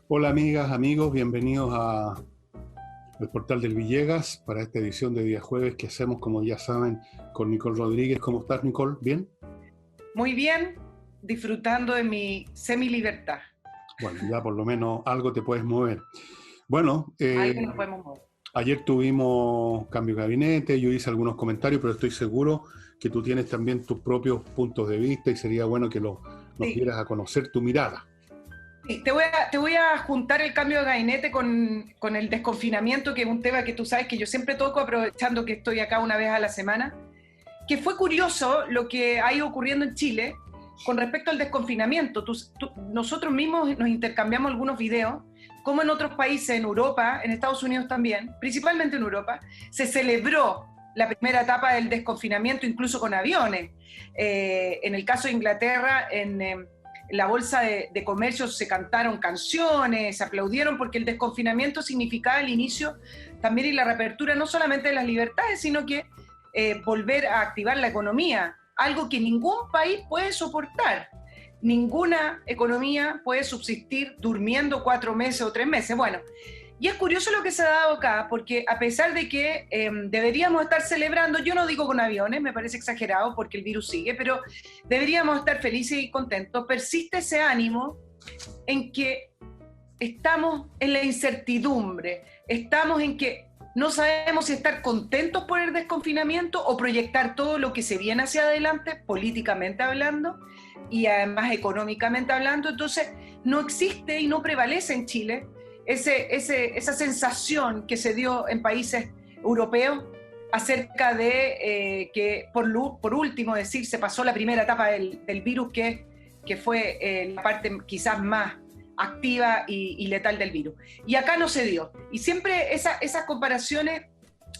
Hola amigas, amigos, bienvenidos al portal del Villegas para esta edición de día jueves que hacemos, como ya saben, con Nicole Rodríguez. ¿Cómo estás, Nicole? ¿Bien? Muy bien, disfrutando de mi semi-libertad. Bueno, ya por lo menos algo te puedes mover. Bueno, Algo nos podemos mover. ayer tuvimos cambio de gabinete, yo hice algunos comentarios, pero estoy seguro que tú tienes también tus propios puntos de vista y sería bueno que nos Sí, dieras a conocer tu mirada. sí, te voy a juntar el cambio de gabinete con el desconfinamiento, que es un tema que tú sabes que yo siempre toco, aprovechando que estoy acá una vez a la semana, que fue curioso lo que ha ido ocurriendo en Chile con respecto al desconfinamiento. Nosotros mismos nos intercambiamos algunos videos, como en otros países, en Europa, en Estados Unidos también, principalmente en Europa, se celebró la primera etapa del desconfinamiento, incluso con aviones. En el caso de Inglaterra, en la bolsa de comercio se cantaron canciones, se aplaudieron, porque el desconfinamiento significaba el inicio también y la reapertura no solamente de las libertades, sino que volver a activar la economía, algo que ningún país puede soportar. Ninguna economía puede subsistir durmiendo 4 meses o 3 meses. Bueno, y es curioso lo que se ha dado acá, porque a pesar de que deberíamos estar celebrando, yo no digo con aviones, me parece exagerado porque el virus sigue, pero deberíamos estar felices y contentos, persiste ese ánimo en que estamos en la incertidumbre, estamos en que no sabemos si estar contentos por el desconfinamiento o proyectar todo lo que se viene hacia adelante, políticamente hablando y además económicamente hablando. Entonces, no existe y no prevalece en Chile esa sensación que se dio en países europeos acerca de que, por último decir, se pasó la primera etapa del virus, que fue la parte quizás más activa y letal del virus. Y acá no se dio. Y siempre esas comparaciones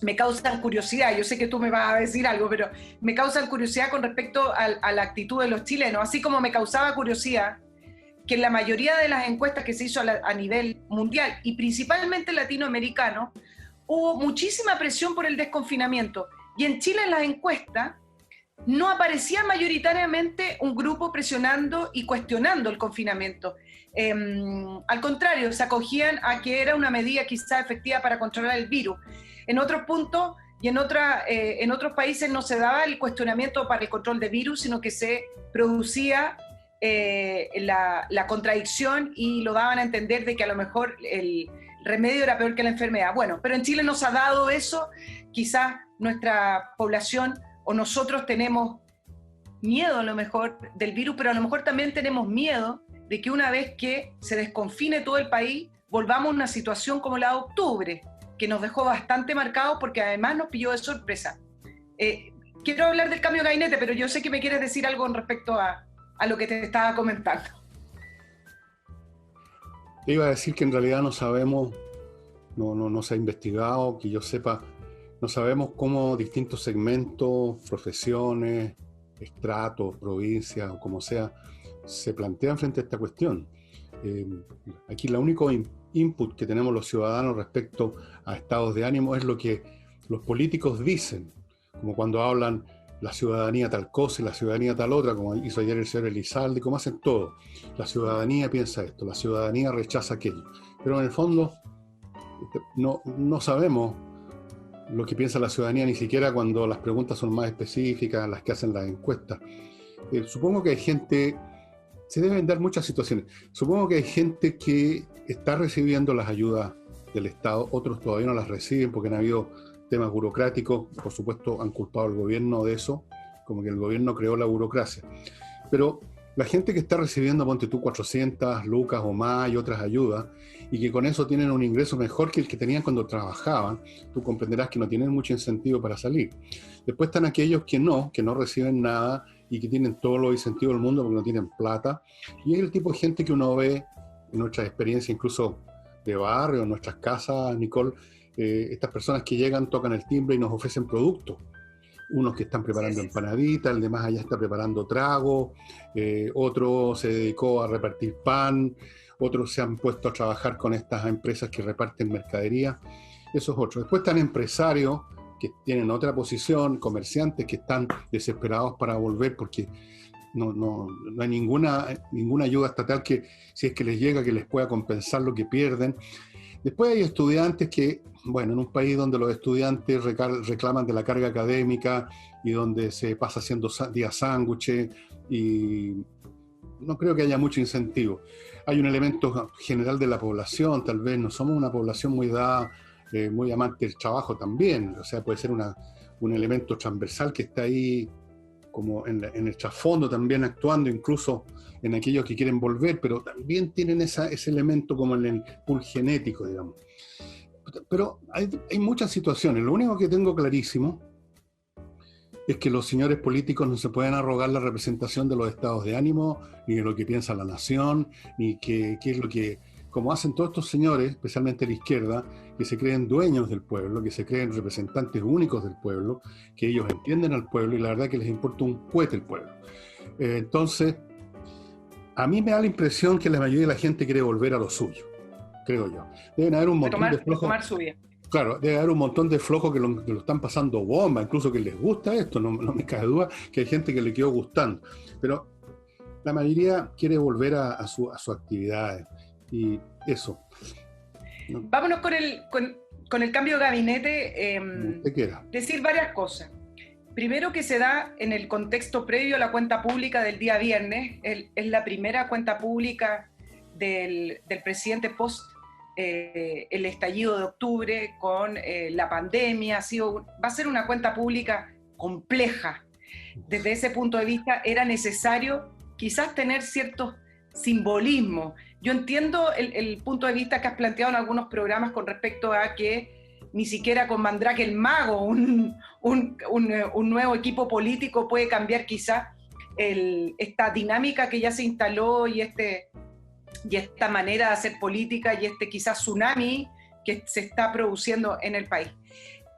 me causan curiosidad. Yo sé que tú me vas a decir algo, pero me causan curiosidad con respecto a la actitud de los chilenos, así como me causaba curiosidad que en la mayoría de las encuestas que se hizo a nivel mundial y principalmente latinoamericano, hubo muchísima presión por el desconfinamiento. Y en Chile, en las encuestas, no aparecía mayoritariamente un grupo presionando y cuestionando el confinamiento. Al contrario, se acogían a que era una medida quizá efectiva para controlar el virus. En otros puntos y en otros países no se daba el cuestionamiento para el control de virus, sino que se producía la contradicción y lo daban a entender de que a lo mejor el remedio era peor que la enfermedad. Bueno, pero en Chile no se ha dado eso. Quizás nuestra población o nosotros tenemos miedo a lo mejor del virus, pero a lo mejor también tenemos miedo de que una vez que se desconfine todo el país, volvamos a una situación como la de octubre, que nos dejó bastante marcados porque además nos pilló de sorpresa. Quiero hablar del cambio de gabinete, pero yo sé que me quieres decir algo con respecto a lo que te estaba comentando. Te iba a decir que en realidad no sabemos, no se ha investigado, que yo sepa, no sabemos cómo distintos segmentos, profesiones, estratos, provincias o como sea, se plantean frente a esta cuestión. Aquí el único input que tenemos los ciudadanos respecto a estados de ánimo es lo que los políticos dicen, como cuando hablan la ciudadanía tal cosa y la ciudadanía tal otra, como hizo ayer el señor Elizalde, como hacen todo. La ciudadanía piensa esto, la ciudadanía rechaza aquello. Pero en el fondo no sabemos lo que piensa la ciudadanía, ni siquiera cuando las preguntas son más específicas, las que hacen las encuestas. Supongo que hay gente, se deben dar muchas situaciones, supongo que hay gente que está recibiendo las ayudas del Estado, otros todavía no las reciben porque han habido temas burocráticos, por supuesto han culpado al gobierno de eso, como que el gobierno creó la burocracia. Pero la gente que está recibiendo, ponte tú, 400 lucas o más y otras ayudas, y que con eso tienen un ingreso mejor que el que tenían cuando trabajaban, tú comprenderás que no tienen mucho incentivo para salir. Después están aquellos que no reciben nada y que tienen todos los incentivos del mundo porque no tienen plata. Y es el tipo de gente que uno ve en nuestras experiencias, incluso de barrio, en nuestras casas, Nicole, estas personas que llegan, tocan el timbre y nos ofrecen productos. Unos que están preparando empanaditas, el de más allá está preparando trago, otro se dedicó a repartir pan, otros se han puesto a trabajar con estas empresas que reparten mercadería, esos otros. Después están empresarios que tienen otra posición, comerciantes que están desesperados para volver porque no hay ninguna ayuda estatal que, si es que les llega, que les pueda compensar lo que pierden. Después hay estudiantes que, bueno, en un país donde los estudiantes reclaman de la carga académica y donde se pasa haciendo días sándwiches, y no creo que haya mucho incentivo. Hay un elemento general de la población, tal vez no somos una población muy dada, muy amante del trabajo también, o sea, puede ser un elemento transversal que está ahí como en el trasfondo también actuando, incluso en aquellos que quieren volver, pero también tienen ese elemento como en el pool genético, digamos. Pero hay muchas situaciones. Lo único que tengo clarísimo es que los señores políticos no se pueden arrogar la representación de los estados de ánimo, ni de lo que piensa la nación, ni qué es lo que, como hacen todos estos señores, especialmente la izquierda, que se creen dueños del pueblo, que se creen representantes únicos del pueblo, que ellos entienden al pueblo y la verdad que les importa un cohete el pueblo. Entonces, a mí me da la impresión que la mayoría de la gente quiere volver a lo suyo, creo yo. Deben haber un montón de flojos. Claro, debe haber un montón de flojos que lo están pasando bomba, incluso que les gusta esto, no me cabe duda que hay gente que le quedó gustando. Pero la mayoría quiere volver a sus actividades. Y eso. ¿No? Vámonos con el cambio de gabinete. Decir varias cosas. Primero, que se da en el contexto previo a la cuenta pública del día viernes. Es la primera cuenta pública del presidente post el estallido de octubre con la pandemia. Va a ser una cuenta pública compleja. Desde ese punto de vista era necesario quizás tener ciertos simbolismos. Yo entiendo el punto de vista que has planteado en algunos programas con respecto a que ni siquiera con Mandrake el Mago un nuevo equipo político puede cambiar quizás esta dinámica que ya se instaló y esta manera de hacer política y quizás tsunami que se está produciendo en el país.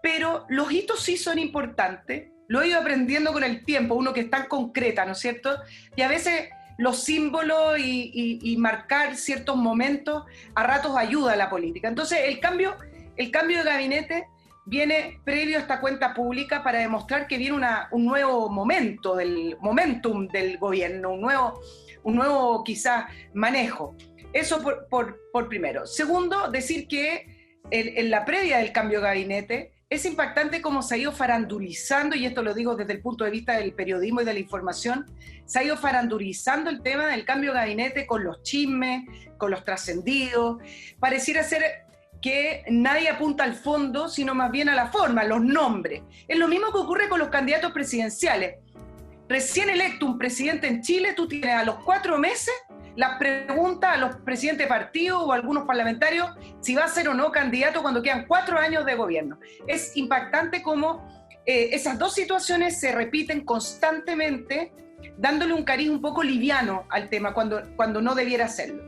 Pero los hitos sí son importantes, lo he ido aprendiendo con el tiempo, uno que es tan concreta, ¿no es cierto? Y a veces los símbolos y marcar ciertos momentos a ratos ayuda a la política. Entonces el cambio de gabinete viene previo a esta cuenta pública para demostrar que viene un nuevo momentum del gobierno, un nuevo quizás manejo. Eso por primero. Segundo, decir que en la previa del cambio de gabinete es impactante cómo se ha ido farandulizando, y esto lo digo desde el punto de vista del periodismo y de la información, se ha ido farandulizando el tema del cambio de gabinete con los chismes, con los trascendidos. Pareciera ser que nadie apunta al fondo, sino más bien a la forma, los nombres. Es lo mismo que ocurre con los candidatos presidenciales. Recién electo un presidente en Chile, tú tienes a los 4 meses las preguntas a los presidentes de partido o a algunos parlamentarios si va a ser o no candidato cuando quedan 4 años de gobierno. Es impactante cómo esas dos situaciones se repiten constantemente, dándole un cariz un poco liviano al tema cuando no debiera serlo.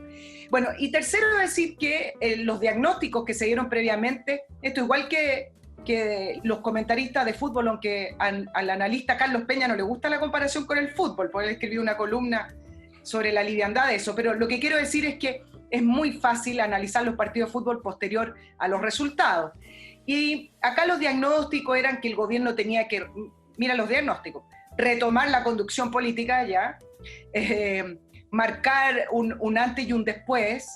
Bueno, y tercero, decir que los diagnósticos que se dieron previamente, esto igual que los comentaristas de fútbol, aunque al analista Carlos Peña no le gusta la comparación con el fútbol, porque él escribió una columna sobre la liviandad de eso, pero lo que quiero decir es que es muy fácil analizar los partidos de fútbol posterior a los resultados. Y acá los diagnósticos eran que el gobierno tenía que, mira los diagnósticos, retomar la conducción política ya, marcar un antes y un después,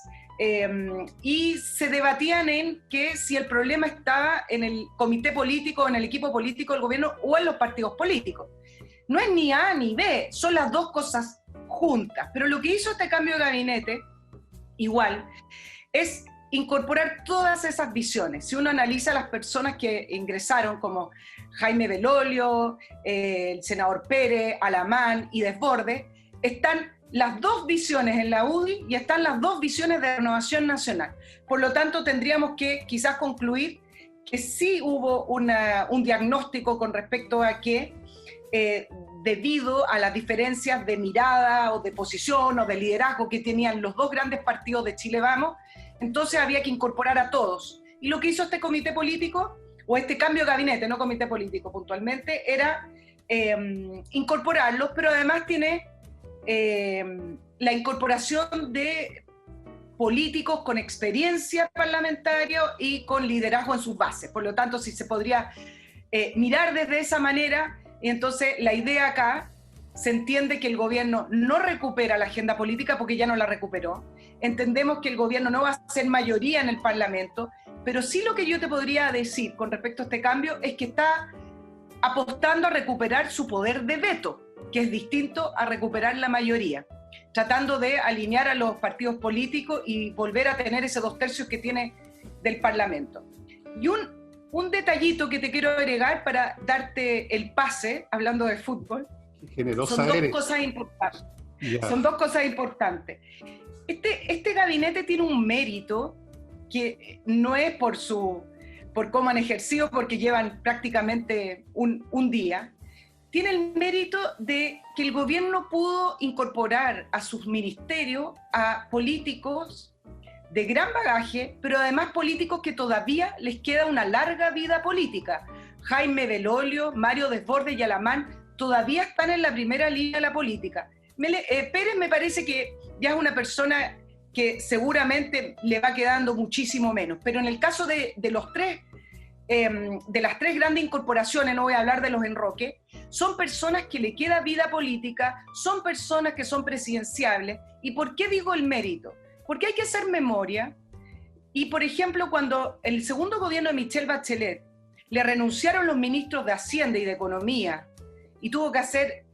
y se debatían en que si el problema estaba en el comité político, en el equipo político del gobierno o en los partidos políticos. No es ni A ni B, son las dos cosas juntas. Pero lo que hizo este cambio de gabinete, igual, es incorporar todas esas visiones. Si uno analiza las personas que ingresaron, como Jaime Belolio, el senador Pérez, Alamán y Desbordes, están las dos visiones en la UDI y están las dos visiones de Renovación Nacional. Por lo tanto, tendríamos que quizás concluir que sí hubo un diagnóstico con respecto a que debido a las diferencias de mirada o de posición o de liderazgo que tenían los dos grandes partidos de Chile Vamos, entonces había que incorporar a todos. Y lo que hizo este comité político, o este cambio de gabinete, no comité político puntualmente, era incorporarlos, pero además tiene la incorporación de políticos con experiencia parlamentaria y con liderazgo en sus bases. Por lo tanto, si se podría mirar desde esa manera, y entonces la idea acá se entiende que el gobierno no recupera la agenda política porque ya no la recuperó. Entendemos que el gobierno no va a ser mayoría en el Parlamento, pero sí lo que yo te podría decir con respecto a este cambio es que está apostando a recuperar su poder de veto, que es distinto a recuperar la mayoría, tratando de alinear a los partidos políticos y volver a tener ese 2/3 que tiene del Parlamento. Y un detallito que te quiero agregar para darte el pase, hablando de fútbol, Generosa eres. Cosas importantes. Ya. Son dos cosas importantes. Este gabinete tiene un mérito que no es por cómo han ejercido, porque llevan prácticamente un día. Tiene el mérito de que el gobierno pudo incorporar a sus ministerios a políticos de gran bagaje, pero además políticos que todavía les queda una larga vida política. Jaime Belolio, Mario Desbordes y Alamán todavía están en la primera línea de la política. Pérez me parece que ya es una persona que seguramente le va quedando muchísimo menos, pero en el caso de las tres grandes incorporaciones, no voy a hablar de los enroques, son personas que le queda vida política, son personas que son presidenciables. ¿Y por qué digo el mérito? Porque hay que hacer memoria, y por ejemplo, cuando el segundo gobierno de Michelle Bachelet le renunciaron los ministros de Hacienda y de Economía, y tuvo que hacer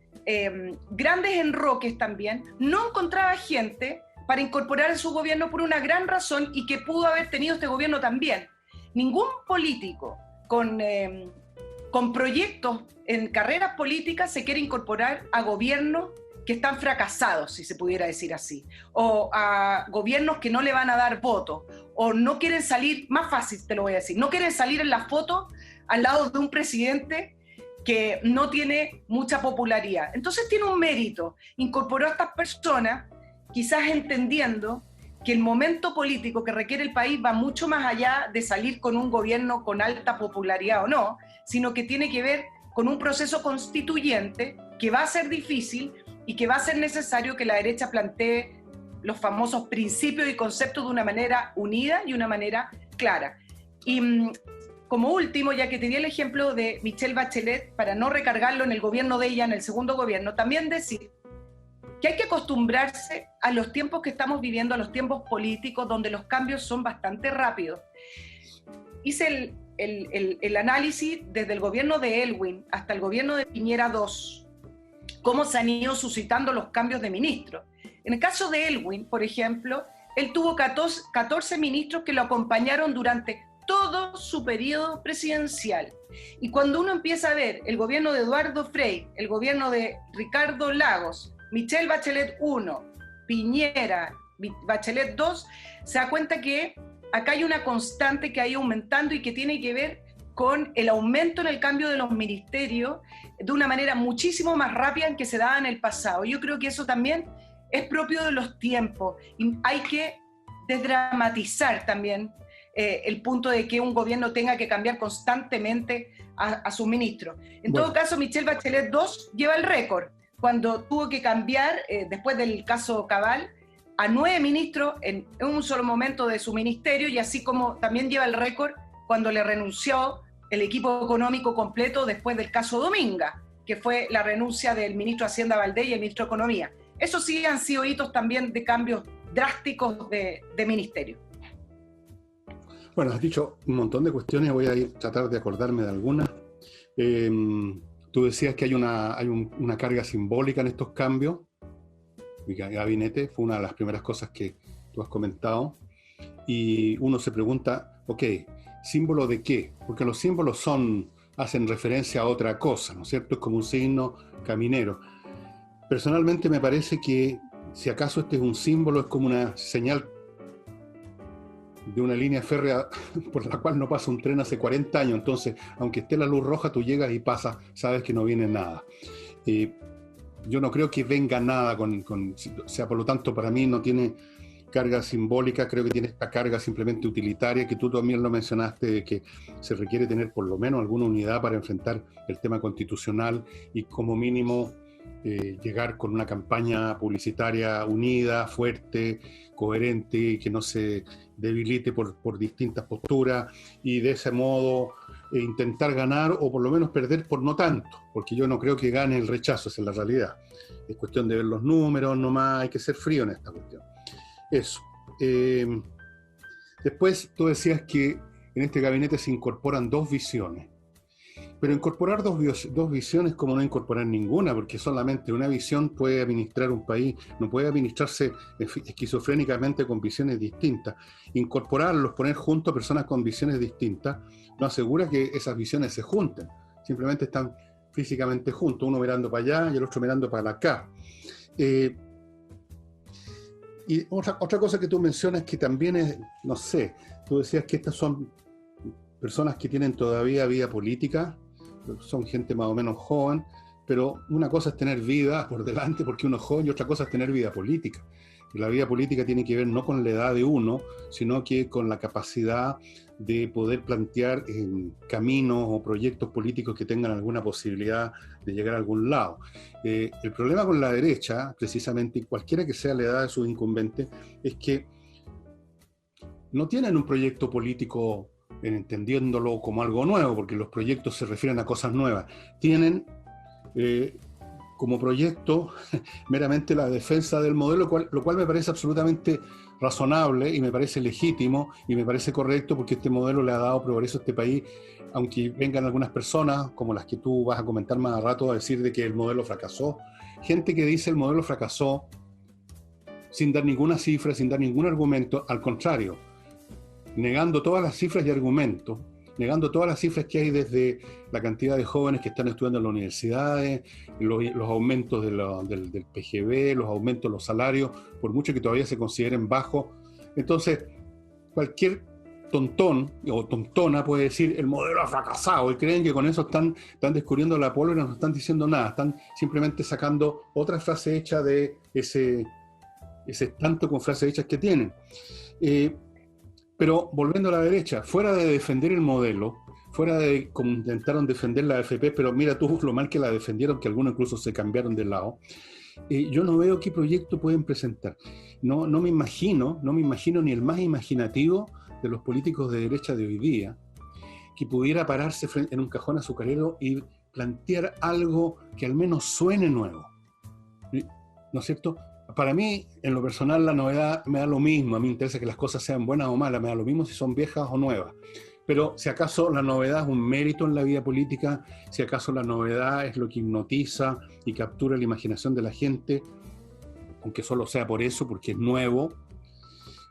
grandes enroques también, no encontraba gente para incorporar a su gobierno por una gran razón, y que pudo haber tenido este gobierno también. Ningún político con proyectos en carreras políticas se quiere incorporar a gobiernos que están fracasados, si se pudiera decir así, o a gobiernos que no le van a dar votos, o no quieren salir, más fácil te lo voy a decir, no quieren salir en la foto al lado de un presidente que no tiene mucha popularidad. Entonces tiene un mérito, incorporó a estas personas, quizás entendiendo que el momento político que requiere el país va mucho más allá de salir con un gobierno con alta popularidad o no, sino que tiene que ver con un proceso constituyente que va a ser difícil y que va a ser necesario que la derecha plantee los famosos principios y conceptos de una manera unida y una manera clara. Y como último, ya que te di el ejemplo de Michelle Bachelet, para no recargarlo en el gobierno de ella, en el segundo gobierno, también decir que hay que acostumbrarse a los tiempos que estamos viviendo, a los tiempos políticos, donde los cambios son bastante rápidos. Hice el análisis desde el gobierno de Aylwin hasta el gobierno de Piñera II, cómo se han ido suscitando los cambios de ministros. En el caso de Aylwin, por ejemplo, él tuvo 14 ministros que lo acompañaron durante todo su periodo presidencial. Y cuando uno empieza a ver el gobierno de Eduardo Frei, el gobierno de Ricardo Lagos, Michelle Bachelet I, Piñera, Bachelet II, se da cuenta que acá hay una constante que ha ido aumentando y que tiene que ver con el aumento en el cambio de los ministerios de una manera muchísimo más rápida en que se daba en el pasado. Yo creo que eso también es propio de los tiempos, y hay que desdramatizar también el punto de que un gobierno tenga que cambiar constantemente a sus ministros. En todo caso, Michelle Bachelet II lleva el récord, cuando tuvo que cambiar, después del caso Cabal, a 9 ministros en un solo momento de su ministerio, y así como también lleva el récord cuando le renunció el equipo económico completo después del caso Dominga, que fue la renuncia del ministro de Hacienda Valdés y el ministro de Economía. Eso sí han sido hitos también de cambios drásticos de ministerio. Bueno, has dicho un montón de cuestiones, voy a tratar de acordarme de algunas. Tú decías que hay una carga simbólica en estos cambios. Mi gabinete fue una de las primeras cosas que tú has comentado. Y uno se pregunta, ok, ¿símbolo de qué? Porque los símbolos hacen referencia a otra cosa, ¿no es cierto? Es como un signo caminero. Personalmente me parece que si acaso este es un símbolo, es como una señal de una línea férrea por la cual no pasa un tren hace 40 años. Entonces, aunque esté la luz roja, tú llegas y pasas, sabes que no viene nada. Yo no creo que venga nada o sea, por lo tanto, para mí no tiene carga simbólica, creo que tiene esta carga simplemente utilitaria, que tú también lo mencionaste, de que se requiere tener por lo menos alguna unidad para enfrentar el tema constitucional y como mínimo llegar con una campaña publicitaria unida, fuerte, coherente, que no se debilite por distintas posturas, y de ese modo intentar ganar o por lo menos perder por no tanto, porque yo no creo que gane el rechazo, esa es la realidad. Es cuestión de ver los números nomás, hay que ser frío en esta cuestión. Eso. Después tú decías que en este gabinete se incorporan dos visiones. Pero incorporar dos visiones como no incorporar ninguna, porque solamente una visión puede administrar un país, no puede administrarse esquizofrénicamente con visiones distintas. Incorporarlos, poner juntos a personas con visiones distintas, no asegura que esas visiones se junten. Simplemente están físicamente juntos, uno mirando para allá y el otro mirando para acá. Y otra cosa que tú mencionas que también es, no sé, tú decías que estas son personas que tienen todavía vida política, son gente más o menos joven, pero una cosa es tener vida por delante porque uno es joven y otra cosa es tener vida política. Y la vida política tiene que ver no con la edad de uno, sino que con la capacidad de poder plantear caminos o proyectos políticos que tengan alguna posibilidad de llegar a algún lado. El problema con la derecha, precisamente, cualquiera que sea la edad de sus incumbentes, es que no tienen un proyecto político entendiéndolo como algo nuevo, porque los proyectos se refieren a cosas nuevas. Tienen como proyecto meramente la defensa del modelo, lo cual me parece absolutamente razonable y me parece legítimo y me parece correcto, porque este modelo le ha dado progreso a este país, aunque vengan algunas personas, como las que tú vas a comentar más a rato, a decir de que el modelo fracasó. Gente que dice el modelo fracasó sin dar ninguna cifra, sin dar ningún argumento, al contrario, negando todas las cifras y argumentos, negando todas las cifras que hay desde la cantidad de jóvenes que están estudiando en las universidades, los aumentos del PGB, los aumentos de los salarios, por mucho que todavía se consideren bajos. Entonces, cualquier tontón o tontona puede decir el modelo ha fracasado y creen que con eso están descubriendo la pólvora y no están diciendo nada, están simplemente sacando otra frase hecha de ese tanto con frases hechas que tienen. Pero volviendo a la derecha, fuera de defender el modelo, fuera de como intentaron defender la AFP, pero mira tú lo mal que la defendieron, que algunos incluso se cambiaron de lado, yo no veo qué proyecto pueden presentar. No me imagino ni el más imaginativo de los políticos de derecha de hoy día que pudiera pararse en un cajón azucarero y plantear algo que al menos suene nuevo. ¿No es cierto? Para mí, en lo personal, la novedad me da lo mismo. A mí me interesa que las cosas sean buenas o malas, me da lo mismo si son viejas o nuevas. Pero si acaso la novedad es un mérito en la vida política, si acaso la novedad es lo que hipnotiza y captura la imaginación de la gente, aunque solo sea por eso, porque es nuevo.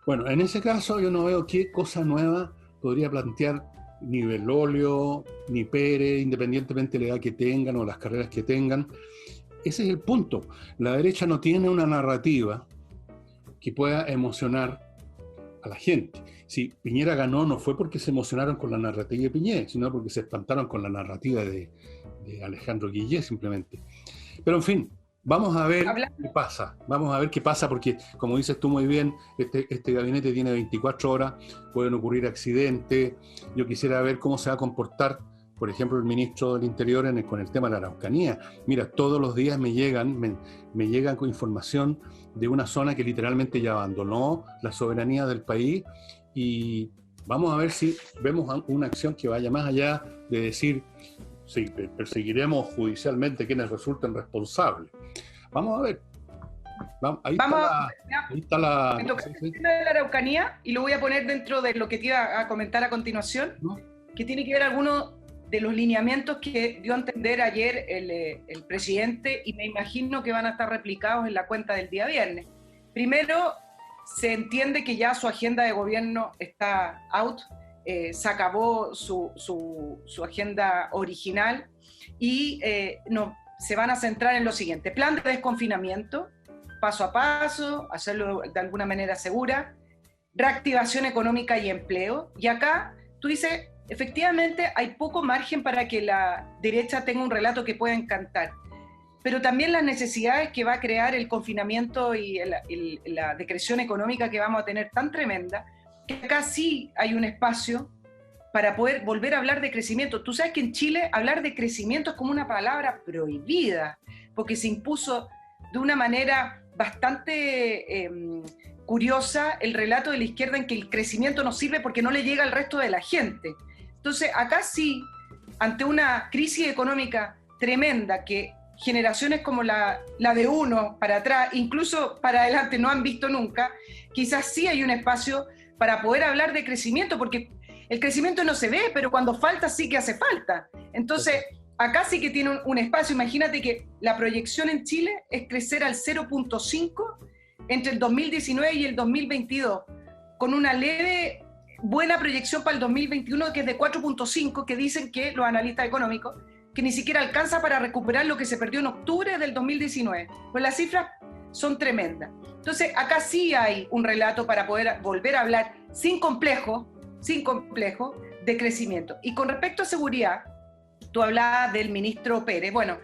Bueno, en ese caso yo no veo qué cosa nueva podría plantear ni Bergoglio, ni Pérez, independientemente de la edad que tengan o las carreras que tengan. Ese es el punto. La derecha no tiene una narrativa que pueda emocionar a la gente. Si Piñera ganó, no fue porque se emocionaron con la narrativa de Piñera, sino porque se espantaron con la narrativa de Alejandro Guillé, simplemente. Pero en fin, vamos a ver qué pasa. Vamos a ver qué pasa, porque como dices tú muy bien, este gabinete tiene 24 horas, pueden ocurrir accidentes. Yo quisiera ver cómo se va a comportar, por ejemplo, el ministro del Interior con el tema de la Araucanía. Mira, todos los días me llegan con información de una zona que literalmente ya abandonó la soberanía del país, y vamos a ver si vemos una acción que vaya más allá de decir, sí, perseguiremos judicialmente quienes resulten responsables. Vamos a ver. Ahí está la... Me toca el tema de la Araucanía y lo voy a poner dentro de lo que te iba a comentar a continuación, ¿no? Que tiene que ver algunos de los lineamientos que dio a entender ayer el presidente, y me imagino que van a estar replicados en la cuenta del día viernes. Primero, se entiende que ya su agenda de gobierno está out, se acabó su agenda original y se van a centrar en lo siguiente: plan de desconfinamiento, paso a paso, hacerlo de alguna manera segura, reactivación económica y empleo. Y acá tú dices, efectivamente hay poco margen para que la derecha tenga un relato que pueda encantar, pero también las necesidades que va a crear el confinamiento y la decreción económica que vamos a tener tan tremenda, que acá sí hay un espacio para poder volver a hablar de crecimiento. Tú sabes que en Chile hablar de crecimiento es como una palabra prohibida, porque se impuso de una manera bastante curiosa el relato de la izquierda en que el crecimiento no sirve porque no le llega al resto de la gente. Entonces, acá sí ante una crisis económica tremenda que generaciones como la de uno para atrás, incluso para adelante, no han visto nunca, quizás sí hay un espacio para poder hablar de crecimiento, porque el crecimiento no se ve, pero cuando falta sí que hace falta. Entonces, acá sí que tiene un espacio. Imagínate que la proyección en Chile es crecer al 0.5 entre el 2019 y el 2022, con una leve, buena proyección para el 2021 que es de 4.5, que dicen que los analistas económicos, que ni siquiera alcanza para recuperar lo que se perdió en octubre del 2019. Pues las cifras son tremendas. Entonces, acá sí hay un relato para poder volver a hablar sin complejo, de crecimiento. Y con respecto a seguridad, tú hablabas del ministro Pérez. Bueno,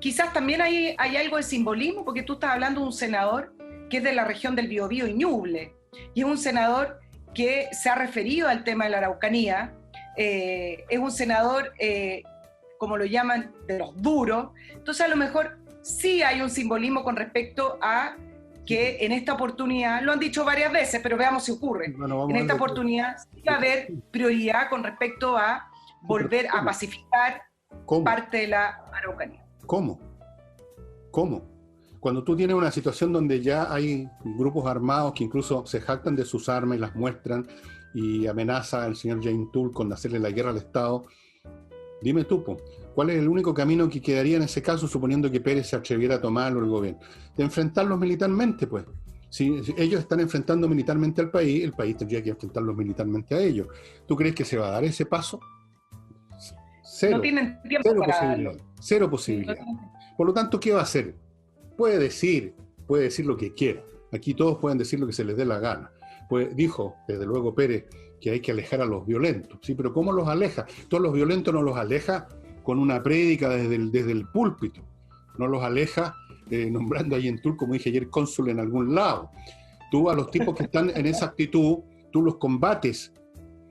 quizás también hay algo de simbolismo, porque tú estás hablando de un senador que es de la región del Biobío y Ñuble, y es un senador que se ha referido al tema de la Araucanía, es un senador, como lo llaman, de los duros. Entonces, a lo mejor sí hay un simbolismo con respecto a que en esta oportunidad, lo han dicho varias veces, pero veamos si ocurre, bueno, en esta oportunidad sí va a haber prioridad con respecto a volver a pacificar parte de la Araucanía. ¿Cómo? Cuando tú tienes una situación donde ya hay grupos armados que incluso se jactan de sus armas y las muestran y amenaza al señor James Toole con hacerle la guerra al Estado, dime tú, ¿cuál es el único camino que quedaría en ese caso, suponiendo que Pérez se atreviera a tomarlo el gobierno? De enfrentarlos militarmente, pues. Si ellos están enfrentando militarmente al país, el país tendría que enfrentarlos militarmente a ellos. ¿Tú crees que se va a dar ese paso? Cero. No tienen tiempo para posibilidad. Cero posibilidad. Por lo tanto, ¿qué va a hacer? Puede decir lo que quiera. Aquí todos pueden decir lo que se les dé la gana. Pues dijo, desde luego, Pérez, que hay que alejar a los violentos. Sí, pero ¿cómo los aleja? Todos los violentos no los aleja con una prédica desde el púlpito. No los aleja nombrando ahí en Toul, como dije ayer, cónsul en algún lado. Tú a los tipos que están en esa actitud, tú los combates.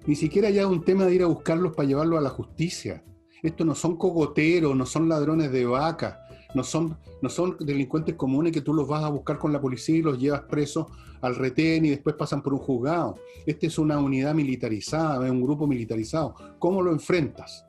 Ni siquiera ya es un tema de ir a buscarlos para llevarlos a la justicia. Estos no son cogoteros, no son ladrones de vaca, no son delincuentes comunes que tú los vas a buscar con la policía y los llevas presos al retén y después pasan por un juzgado. Esta es una unidad militarizada, es un grupo militarizado. ¿Cómo lo enfrentas?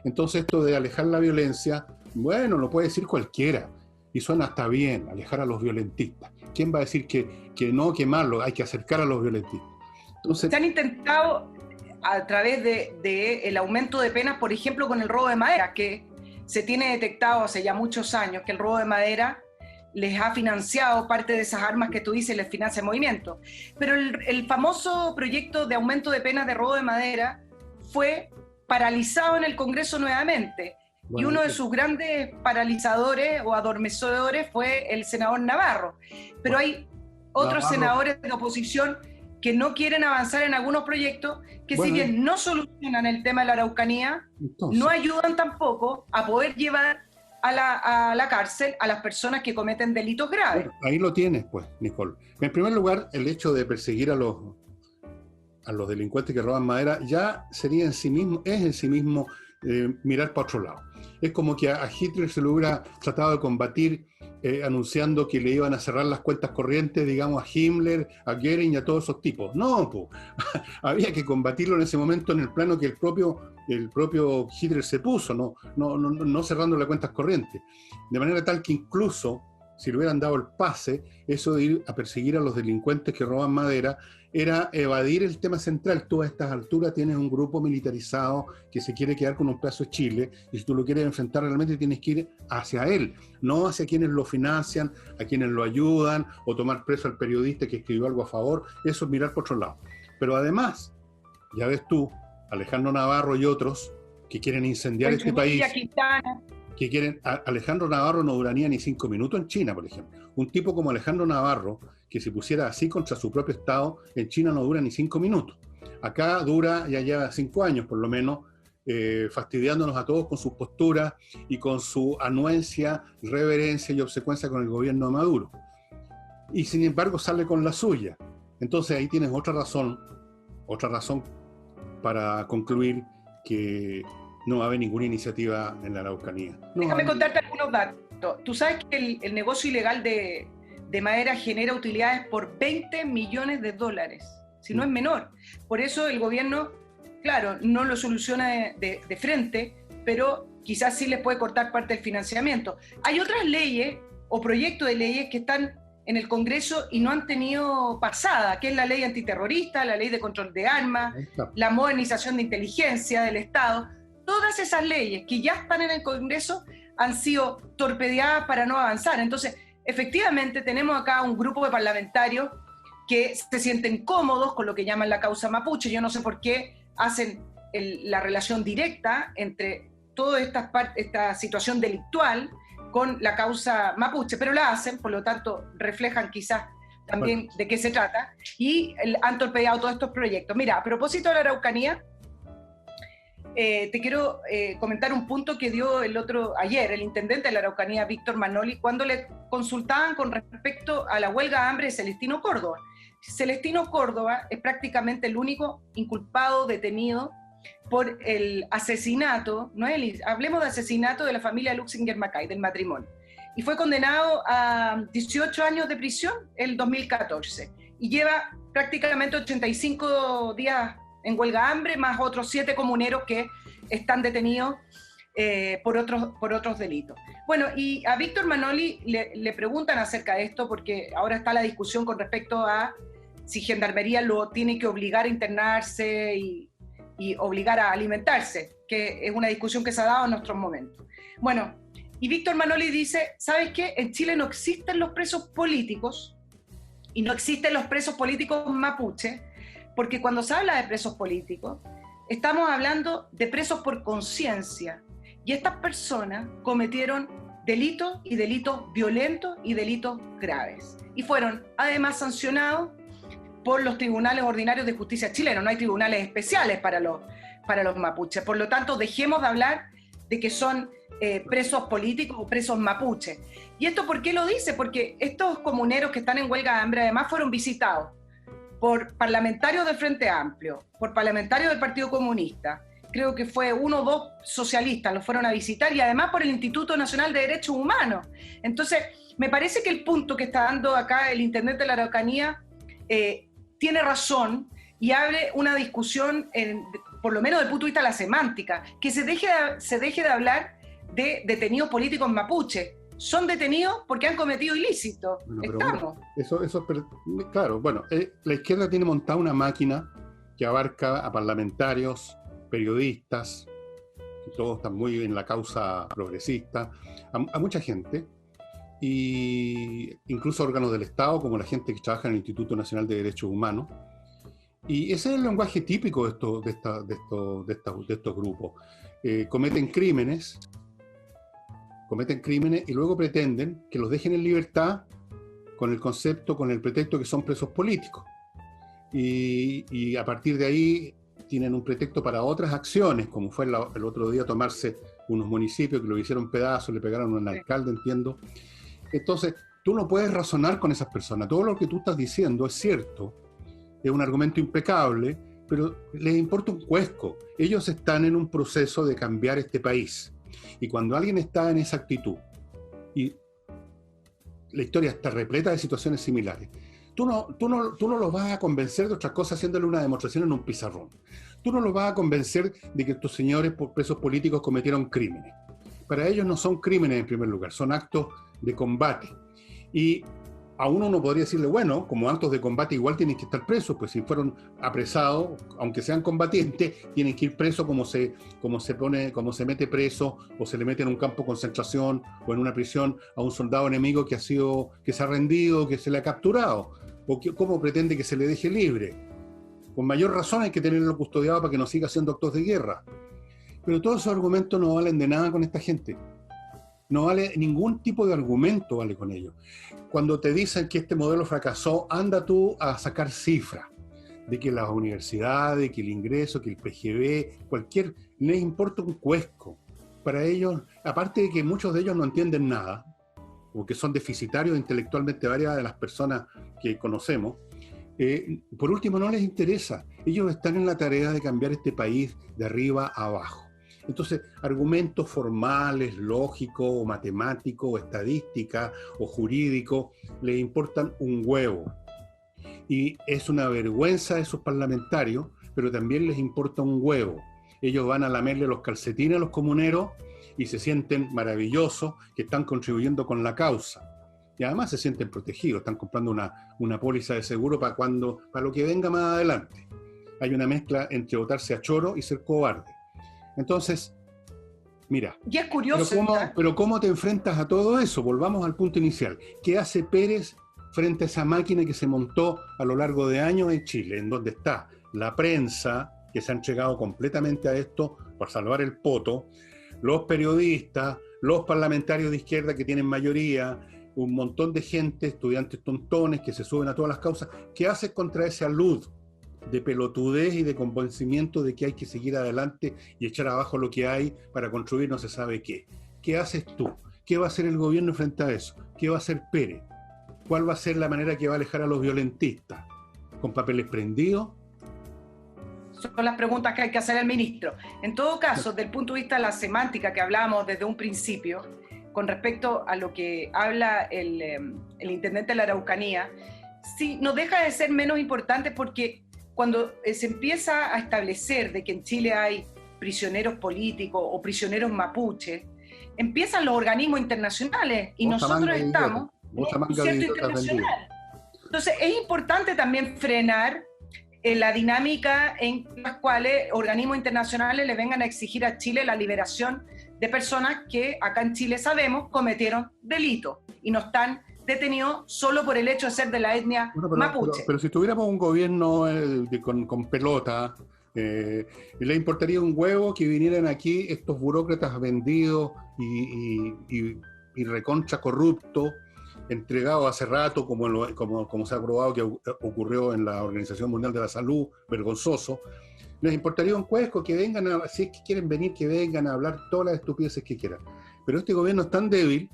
Entonces esto de alejar la violencia, bueno, lo puede decir cualquiera y suena hasta bien, alejar a los violentistas. ¿Quién va a decir que no, que malo? Hay que acercar a los violentistas. Entonces, se han intentado a través de el aumento de penas, por ejemplo, con el robo de madera, que se tiene detectado hace ya muchos años que el robo de madera les ha financiado parte de esas armas que tú dices, les financia el movimiento. Pero el famoso proyecto de aumento de penas de robo de madera fue paralizado en el Congreso nuevamente. Bueno, y uno de sus grandes paralizadores o adormecedores fue el senador Navarro. Pero hay otros senadores de oposición que no quieren avanzar en algunos proyectos que, si bien no solucionan el tema de la Araucanía, entonces, no ayudan tampoco a poder llevar a la cárcel a las personas que cometen delitos graves. Bueno, ahí lo tienes, pues, Nicole. En primer lugar, el hecho de perseguir a los delincuentes que roban madera ya sería en sí mismo mirar para otro lado. Es como que a Hitler se lo hubiera tratado de combatir anunciando que le iban a cerrar las cuentas corrientes, digamos, a Himmler, a Goering y a todos esos tipos. No, pues, había que combatirlo en ese momento en el plano que el propio Hitler se puso, no cerrando las cuentas corrientes. De manera tal que incluso, si le hubieran dado el pase, eso de ir a perseguir a los delincuentes que roban madera, era evadir el tema central. Tú a estas alturas tienes un grupo militarizado que se quiere quedar con un pedazo de Chile, y si tú lo quieres enfrentar realmente tienes que ir hacia él, no hacia quienes lo financian, a quienes lo ayudan, o tomar preso al periodista que escribió algo a favor. Eso es mirar por otro lado. Pero además, ya ves tú, Alejandro Navarro y otros que quieren incendiar este país, Alejandro Navarro no duraría ni 5 minutos en China, por ejemplo. Un tipo como Alejandro Navarro, que se pusiera así contra su propio Estado, en China no dura ni 5 minutos. Acá dura, ya lleva 5 años por lo menos, fastidiándonos a todos con sus posturas y con su anuencia, reverencia y obsecuencia con el gobierno de Maduro. Y sin embargo sale con la suya. Entonces ahí tienes otra razón para concluir que no va a haber ninguna iniciativa en la Araucanía. Déjame contarte algunos datos. Tú sabes que el negocio ilegal de madera genera utilidades por 20 millones de dólares, si no es menor. Por eso el gobierno, claro, no lo soluciona de frente, pero quizás sí les puede cortar parte del financiamiento. Hay otras leyes o proyectos de leyes que están en el Congreso y no han tenido pasada, que es la ley antiterrorista, la ley de control de armas, la modernización de inteligencia del Estado. Todas esas leyes que ya están en el Congreso han sido torpedeadas para no avanzar. Entonces, efectivamente, tenemos acá un grupo de parlamentarios que se sienten cómodos con lo que llaman la causa mapuche. Yo no sé por qué hacen la relación directa entre toda esta situación delictual con la causa mapuche, pero la hacen, por lo tanto reflejan quizás también de qué se trata, y han torpedeado todos estos proyectos. Mira, a propósito de la Araucanía, te quiero comentar un punto que dio ayer el intendente de la Araucanía, Víctor Manoli, cuando le consultaban con respecto a la huelga de hambre de Celestino Córdoba. Celestino Córdoba es prácticamente el único inculpado detenido por el asesinato, hablemos de asesinato de la familia Luxinger Macay, del matrimonio. Y fue condenado a 18 años de prisión en el 2014. Y lleva prácticamente 85 días en huelga de hambre, más otros 7 comuneros que están detenidos por otros delitos. Bueno, y a Víctor Manoli le preguntan acerca de esto, porque ahora está la discusión con respecto a si Gendarmería lo tiene que obligar a internarse y obligar a alimentarse, que es una discusión que se ha dado en nuestros momentos. Bueno, y Víctor Manoli dice, ¿sabes qué? En Chile no existen los presos políticos y no existen los presos políticos mapuche, porque cuando se habla de presos políticos, estamos hablando de presos por conciencia, y estas personas cometieron delitos y delitos violentos y delitos graves, y fueron además sancionados por los tribunales ordinarios de justicia chilenos. No hay tribunales especiales para los mapuches. Por lo tanto, dejemos de hablar de que son presos políticos o presos mapuches. ¿Y esto por qué lo dice? Porque estos comuneros que están en huelga de hambre además fueron visitados por parlamentarios del Frente Amplio, por parlamentarios del Partido Comunista, creo que fue 1 o 2 socialistas, los fueron a visitar, y además por el Instituto Nacional de Derechos Humanos. Entonces, me parece que el punto que está dando acá el intendente de la Araucanía tiene razón y abre una discusión, por lo menos desde el punto de vista de la semántica, que se deje de hablar de detenidos políticos mapuche. Son detenidos porque han cometido ilícitos. Bueno, claro, bueno, la izquierda tiene montada una máquina que abarca a parlamentarios, periodistas, que todos están muy en la causa progresista, a mucha gente, y incluso órganos del Estado, como la gente que trabaja en el Instituto Nacional de Derechos Humanos. Y ese es el lenguaje típico de estos grupos. Cometen crímenes y luego pretenden que los dejen en libertad con el pretexto que son presos políticos. Y a partir de ahí tienen un pretexto para otras acciones, como fue el otro día tomarse unos municipios que lo hicieron pedazos, le pegaron a un alcalde, entiendo. Entonces, tú no puedes razonar con esas personas. Todo lo que tú estás diciendo es cierto, es un argumento impecable, pero les importa un cuesco. Ellos están en un proceso de cambiar este país. Y cuando alguien está en esa actitud, y la historia está repleta de situaciones similares, tú no los vas a convencer de otra cosa haciéndole una demostración en un pizarrón. Tú no los vas a convencer de que estos señores presos políticos cometieron crímenes. Para ellos no son crímenes en primer lugar, son actos de combate. Y a uno podría decirle, bueno, como actos de combate igual tienen que estar presos, pues si fueron apresados, aunque sean combatientes, tienen que ir presos como se mete preso o se le mete en un campo de concentración o en una prisión a un soldado enemigo que se ha rendido, que se le ha capturado. ¿O cómo pretende que se le deje libre? Con mayor razón hay que tenerlo custodiado para que no siga haciendo actos de guerra. Pero todos esos argumentos no valen de nada con esta gente. No vale ningún tipo de argumento vale con ellos. Cuando te dicen que este modelo fracasó, anda tú a sacar cifras de que las universidades, que el ingreso, que el PGB, les importa un cuesco. Para ellos, aparte de que muchos de ellos no entienden nada, o que son deficitarios intelectualmente varias de las personas que conocemos, por último no les interesa. Ellos están en la tarea de cambiar este país de arriba a abajo. Entonces, argumentos formales, lógicos, o matemáticos, o estadística, o jurídicos, les importan un huevo. Y es una vergüenza de esos parlamentarios, pero también les importa un huevo. ellos van a lamerle los calcetines a los comuneros y se sienten maravillosos que están contribuyendo con la causa. Y además se sienten protegidos, están comprando una póliza de seguro para lo que venga más adelante. Hay una mezcla entre botarse a choro y ser cobarde. Entonces, mira, y es curioso, pero ¿cómo te enfrentas a todo eso? Volvamos al punto inicial. ¿Qué hace Pérez frente a esa máquina que se montó a lo largo de años en Chile, en donde está la prensa, que se ha entregado completamente a esto por salvar el poto, los periodistas, los parlamentarios de izquierda que tienen mayoría, un montón de gente, estudiantes tontones que se suben a todas las causas? ¿Qué haces contra esa alud de pelotudez y de convencimiento de que hay que seguir adelante y echar abajo lo que hay para construir no se sabe qué? ¿Qué haces tú? ¿Qué va a hacer el gobierno frente a eso? ¿Qué va a hacer Pérez? ¿Cuál va a ser la manera que va a alejar a los violentistas? ¿Con papeles prendidos? Son las preguntas que hay que hacer al ministro. En todo caso, desde el punto de vista de la semántica que hablamos desde un principio, con respecto a lo que habla el intendente de la Araucanía, sí, no deja de ser menos importante, porque cuando se empieza a establecer de que en Chile hay prisioneros políticos o prisioneros mapuches, empiezan los organismos internacionales y nosotros estamos en un concierto internacional. Entonces es importante también frenar la dinámica en las cuales organismos internacionales le vengan a exigir a Chile la liberación de personas que acá en Chile sabemos cometieron delitos y no están detenidos solo por el hecho de ser de la etnia mapuche. Pero si tuviéramos un gobierno con pelota, ¿le importaría un huevo que vinieran aquí estos burócratas vendidos y recontra corruptos, entregados hace rato, como se ha probado que ocurrió en la Organización Mundial de la Salud, vergonzoso? Les importaría un cuesco que vengan, si es que quieren venir, que vengan a hablar todas las estupideces que quieran. Pero este gobierno es tan débil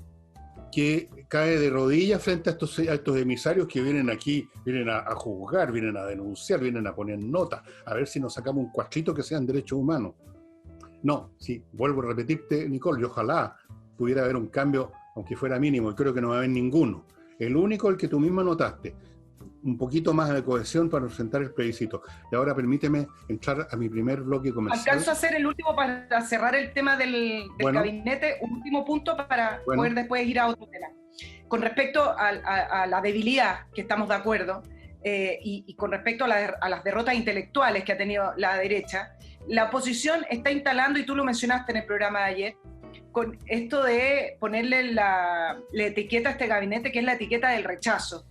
que cae de rodillas frente a estos emisarios que vienen aquí, vienen a juzgar, vienen a denunciar, vienen a poner notas, a ver si nos sacamos un cuatrito que sean derechos humanos. No, sí, vuelvo a repetirte, Nicole, y ojalá pudiera haber un cambio, aunque fuera mínimo, y creo que no va a haber ninguno. El único, el que tú mismo notaste, un poquito más de cohesión para enfrentar el plebiscito. Y ahora permíteme entrar a mi primer bloque comercial. Alcanzo a hacer el último para cerrar el tema del gabinete, un último punto para poder después ir a otro tema. Con respecto a la debilidad, que estamos de acuerdo, y con respecto a las derrotas intelectuales que ha tenido la derecha, la oposición está instalando, y tú lo mencionaste en el programa de ayer, con esto de ponerle la etiqueta a este gabinete, que es la etiqueta del rechazo.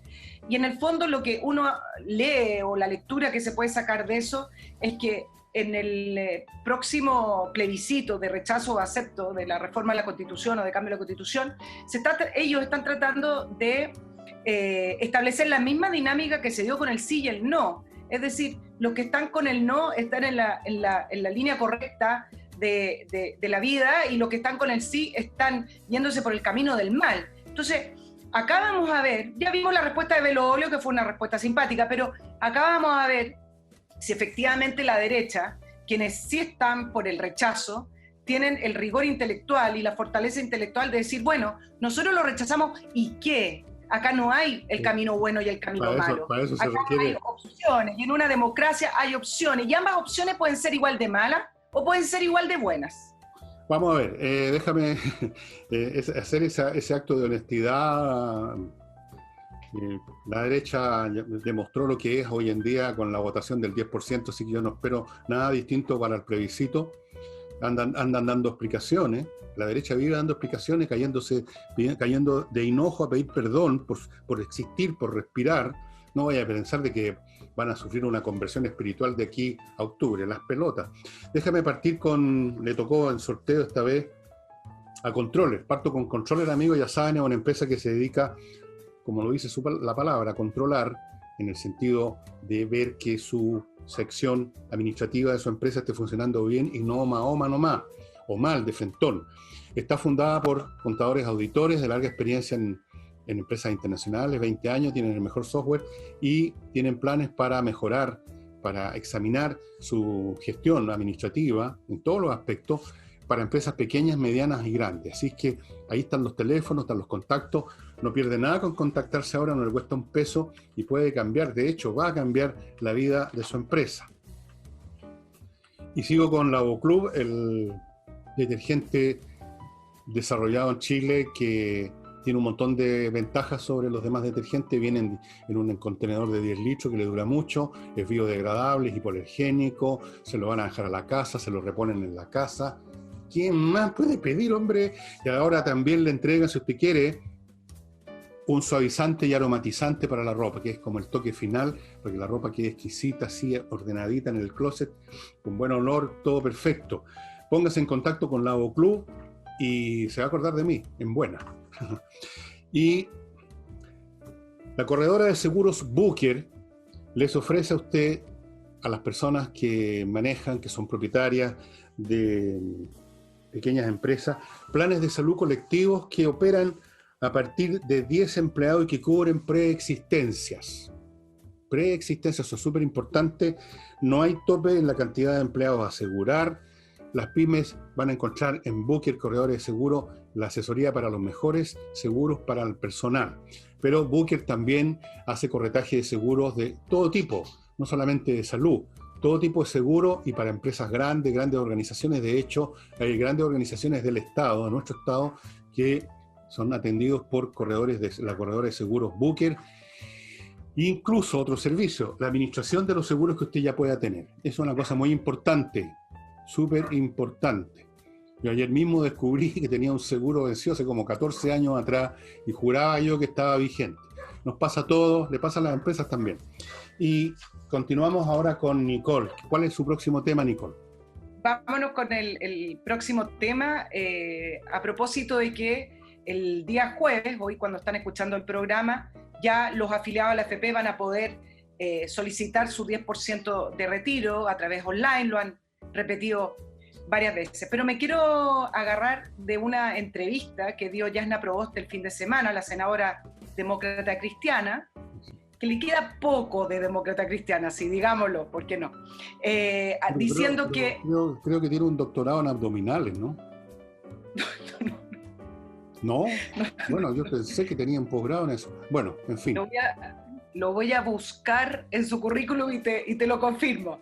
Y en el fondo lo que uno lee, o la lectura que se puede sacar de eso, es que en el próximo plebiscito de rechazo o acepto de la reforma de la Constitución o de cambio de la Constitución, ellos están tratando de establecer la misma dinámica que se dio con el sí y el no. Es decir, los que están con el no están en la línea correcta de la vida, y los que están con el sí están yéndose por el camino del mal. Entonces, acá vamos a ver, ya vimos la respuesta de Belolio, que fue una respuesta simpática, pero acá vamos a ver si efectivamente la derecha, quienes sí están por el rechazo, tienen el rigor intelectual y la fortaleza intelectual de decir, bueno, nosotros lo rechazamos, ¿y qué? Acá no hay el camino bueno y el camino malo. Para eso se acá requiere... hay opciones, y en una democracia hay opciones, y ambas opciones pueden ser igual de malas o pueden ser igual de buenas. Vamos a ver, déjame hacer ese acto de honestidad. La derecha demostró lo que es hoy en día con la votación del 10%, así que yo no espero nada distinto para el plebiscito. Andan dando explicaciones, la derecha vive dando explicaciones, cayendo de hinojo a pedir perdón por existir, por respirar. No vaya a pensar de que van a sufrir una conversión espiritual de aquí a octubre, las pelotas. Déjame partir le tocó en sorteo esta vez a Controller. Parto con Controller, amigo, ya saben, es una empresa que se dedica, como lo dice la palabra, a controlar, en el sentido de ver que su sección administrativa de su empresa esté funcionando bien y no mahoma nomás, o mal, de frentón. Está fundada por contadores auditores de larga experiencia en empresas internacionales, 20 años, tienen el mejor software y tienen planes para mejorar, para examinar su gestión administrativa en todos los aspectos para empresas pequeñas, medianas y grandes. Así que ahí están los teléfonos, están los contactos, no pierde nada con contactarse ahora, no le cuesta un peso y puede cambiar, de hecho va a cambiar la vida de su empresa. Y sigo con Lavoclub, el detergente desarrollado en Chile que tiene un montón de ventajas sobre los demás detergentes. Vienen en un contenedor de 10 litros que le dura mucho, es biodegradable, es hipoalergénico, se lo van a dejar a la casa, se lo reponen en la casa. ¿Quién más puede pedir, hombre? Y ahora también le entregan, si usted quiere, un suavizante y aromatizante para la ropa, que es como el toque final, para que la ropa quede exquisita, así ordenadita en el closet, con buen olor, todo perfecto. Póngase en contacto con Lavoclub y se va a acordar de mí, en buena. Y la corredora de seguros Booker les ofrece a usted, a las personas que manejan, que son propietarias de pequeñas empresas, planes de salud colectivos que operan a partir de 10 empleados y que cubren preexistencias. Preexistencias, eso es súper importante. No hay tope en la cantidad de empleados a asegurar. Las pymes van a encontrar en Booker Corredores de Seguro la asesoría para los mejores seguros para el personal. Pero Booker también hace corretaje de seguros de todo tipo, no solamente de salud, todo tipo de seguro y para empresas grandes, grandes organizaciones. De hecho, hay grandes organizaciones del Estado, de nuestro Estado, que son atendidos por la corredora de seguros Booker. Incluso otro servicio, la administración de los seguros que usted ya pueda tener. Es una cosa muy importante, súper importante. Yo ayer mismo descubrí que tenía un seguro vencido hace como 14 años atrás y juraba yo que estaba vigente. Nos pasa a todos, le pasa a las empresas también. Y continuamos ahora con Nicole. ¿Cuál es su próximo tema, Nicole? Vámonos con el próximo tema, a propósito de que el día jueves, hoy cuando están escuchando el programa, ya los afiliados a la AFP van a poder solicitar su 10% de retiro a través online, lo han repetido varias veces. Pero me quiero agarrar de una entrevista que dio Yasna Proboste el fin de semana, la senadora demócrata cristiana, que le queda poco de demócrata cristiana, sí, digámoslo, ¿por qué no? Diciendo que... Creo que tiene un doctorado en abdominales, ¿no? ¿No? Bueno, yo pensé que tenía un posgrado en eso. Bueno, en fin. Lo voy a buscar en su currículum y te lo confirmo.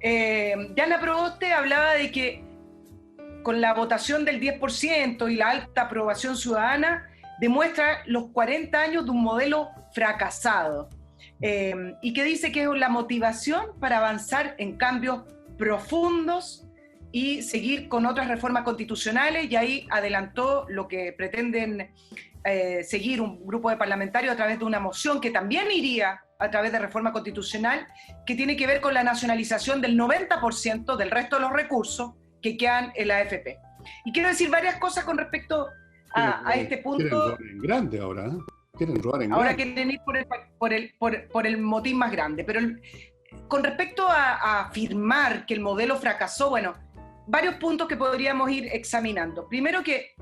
Yasna Proboste hablaba de que con la votación del 10% y la alta aprobación ciudadana, demuestra los 40 años de un modelo fracasado. Y que dice que es la motivación para avanzar en cambios profundos y seguir con otras reformas constitucionales, y ahí adelantó lo que pretenden seguir un grupo de parlamentarios a través de una moción que también iría a través de reforma constitucional, que tiene que ver con la nacionalización del 90% del resto de los recursos que quedan en la AFP. Y quiero decir varias cosas con respecto a este punto. Quieren robar en grande ahora, ¿eh? Quieren robar en ahora grande. quieren ir por el motín más grande, pero con respecto a afirmar que el modelo fracasó, bueno, varios puntos que podríamos ir examinando. Primero que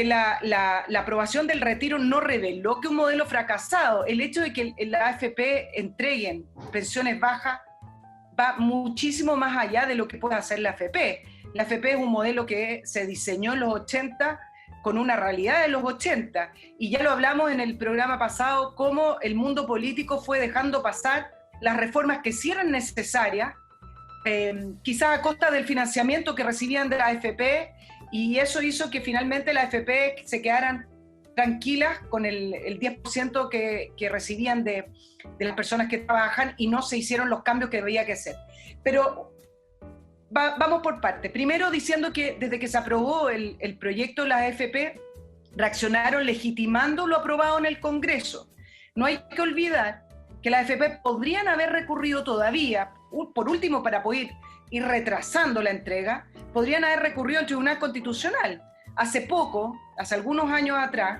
la aprobación del retiro no reveló que un modelo fracasado. El hecho de que la AFP entreguen pensiones bajas va muchísimo más allá de lo que puede hacer la AFP. La AFP es un modelo que se diseñó en los 80 con una realidad de los 80, y ya lo hablamos en el programa pasado, cómo el mundo político fue dejando pasar las reformas que sí eran necesarias, quizás a costa del financiamiento que recibían de la AFP, y eso hizo que finalmente la AFP se quedaran tranquilas con el 10% que recibían de las personas que trabajan, y no se hicieron los cambios que había que hacer. Pero vamos por partes. Primero diciendo que desde que se aprobó el proyecto de la AFP, reaccionaron legitimando lo aprobado en el Congreso. No hay que olvidar que la AFP podrían haber recurrido todavía, por último para poder ir retrasando la entrega, podrían haber recurrido al Tribunal Constitucional. Hace poco, hace algunos años atrás,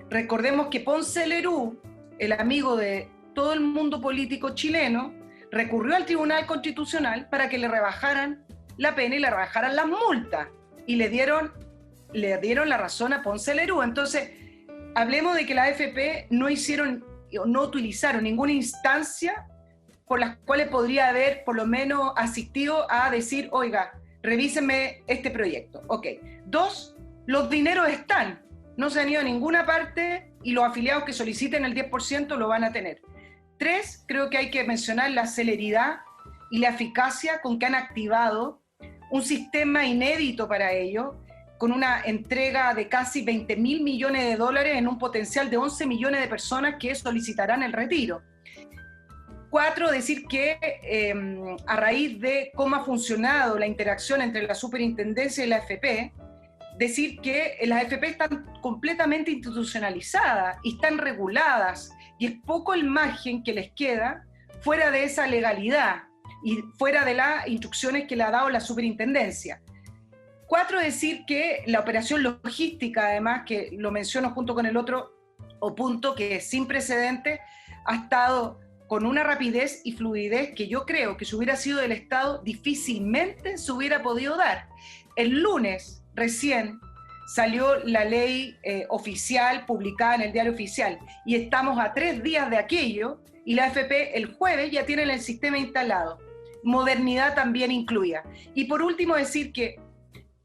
recordemos que Ponce Lerú, el amigo de todo el mundo político chileno, recurrió al Tribunal Constitucional para que le rebajaran la pena y le rebajaran las multas, y le dieron la razón a Ponce Lerú. Entonces, hablemos de que la AFP no utilizaron ninguna instancia por las cuales podría haber por lo menos asistido a decir, oiga, revísenme este proyecto. Ok. 2, los dineros están, no se han ido a ninguna parte, y los afiliados que soliciten el 10% lo van a tener. 3, creo que hay que mencionar la celeridad y la eficacia con que han activado un sistema inédito para ello, con una entrega de casi 20.000 millones de dólares en un potencial de 11 millones de personas que solicitarán el retiro. 4, decir que a raíz de cómo ha funcionado la interacción entre la superintendencia y la AFP, decir que las AFP están completamente institucionalizadas y están reguladas, y es poco el margen que les queda fuera de esa legalidad y fuera de las instrucciones que le ha dado la superintendencia. 4, decir que la operación logística, además, que lo menciono junto con el otro punto, que es sin precedentes, ha estado con una rapidez y fluidez que yo creo que si hubiera sido del Estado difícilmente se hubiera podido dar. El lunes recién salió la ley oficial publicada en el Diario Oficial y estamos a 3 días de aquello y la AFP el jueves ya tiene el sistema instalado, modernidad también incluida. Y por último decir que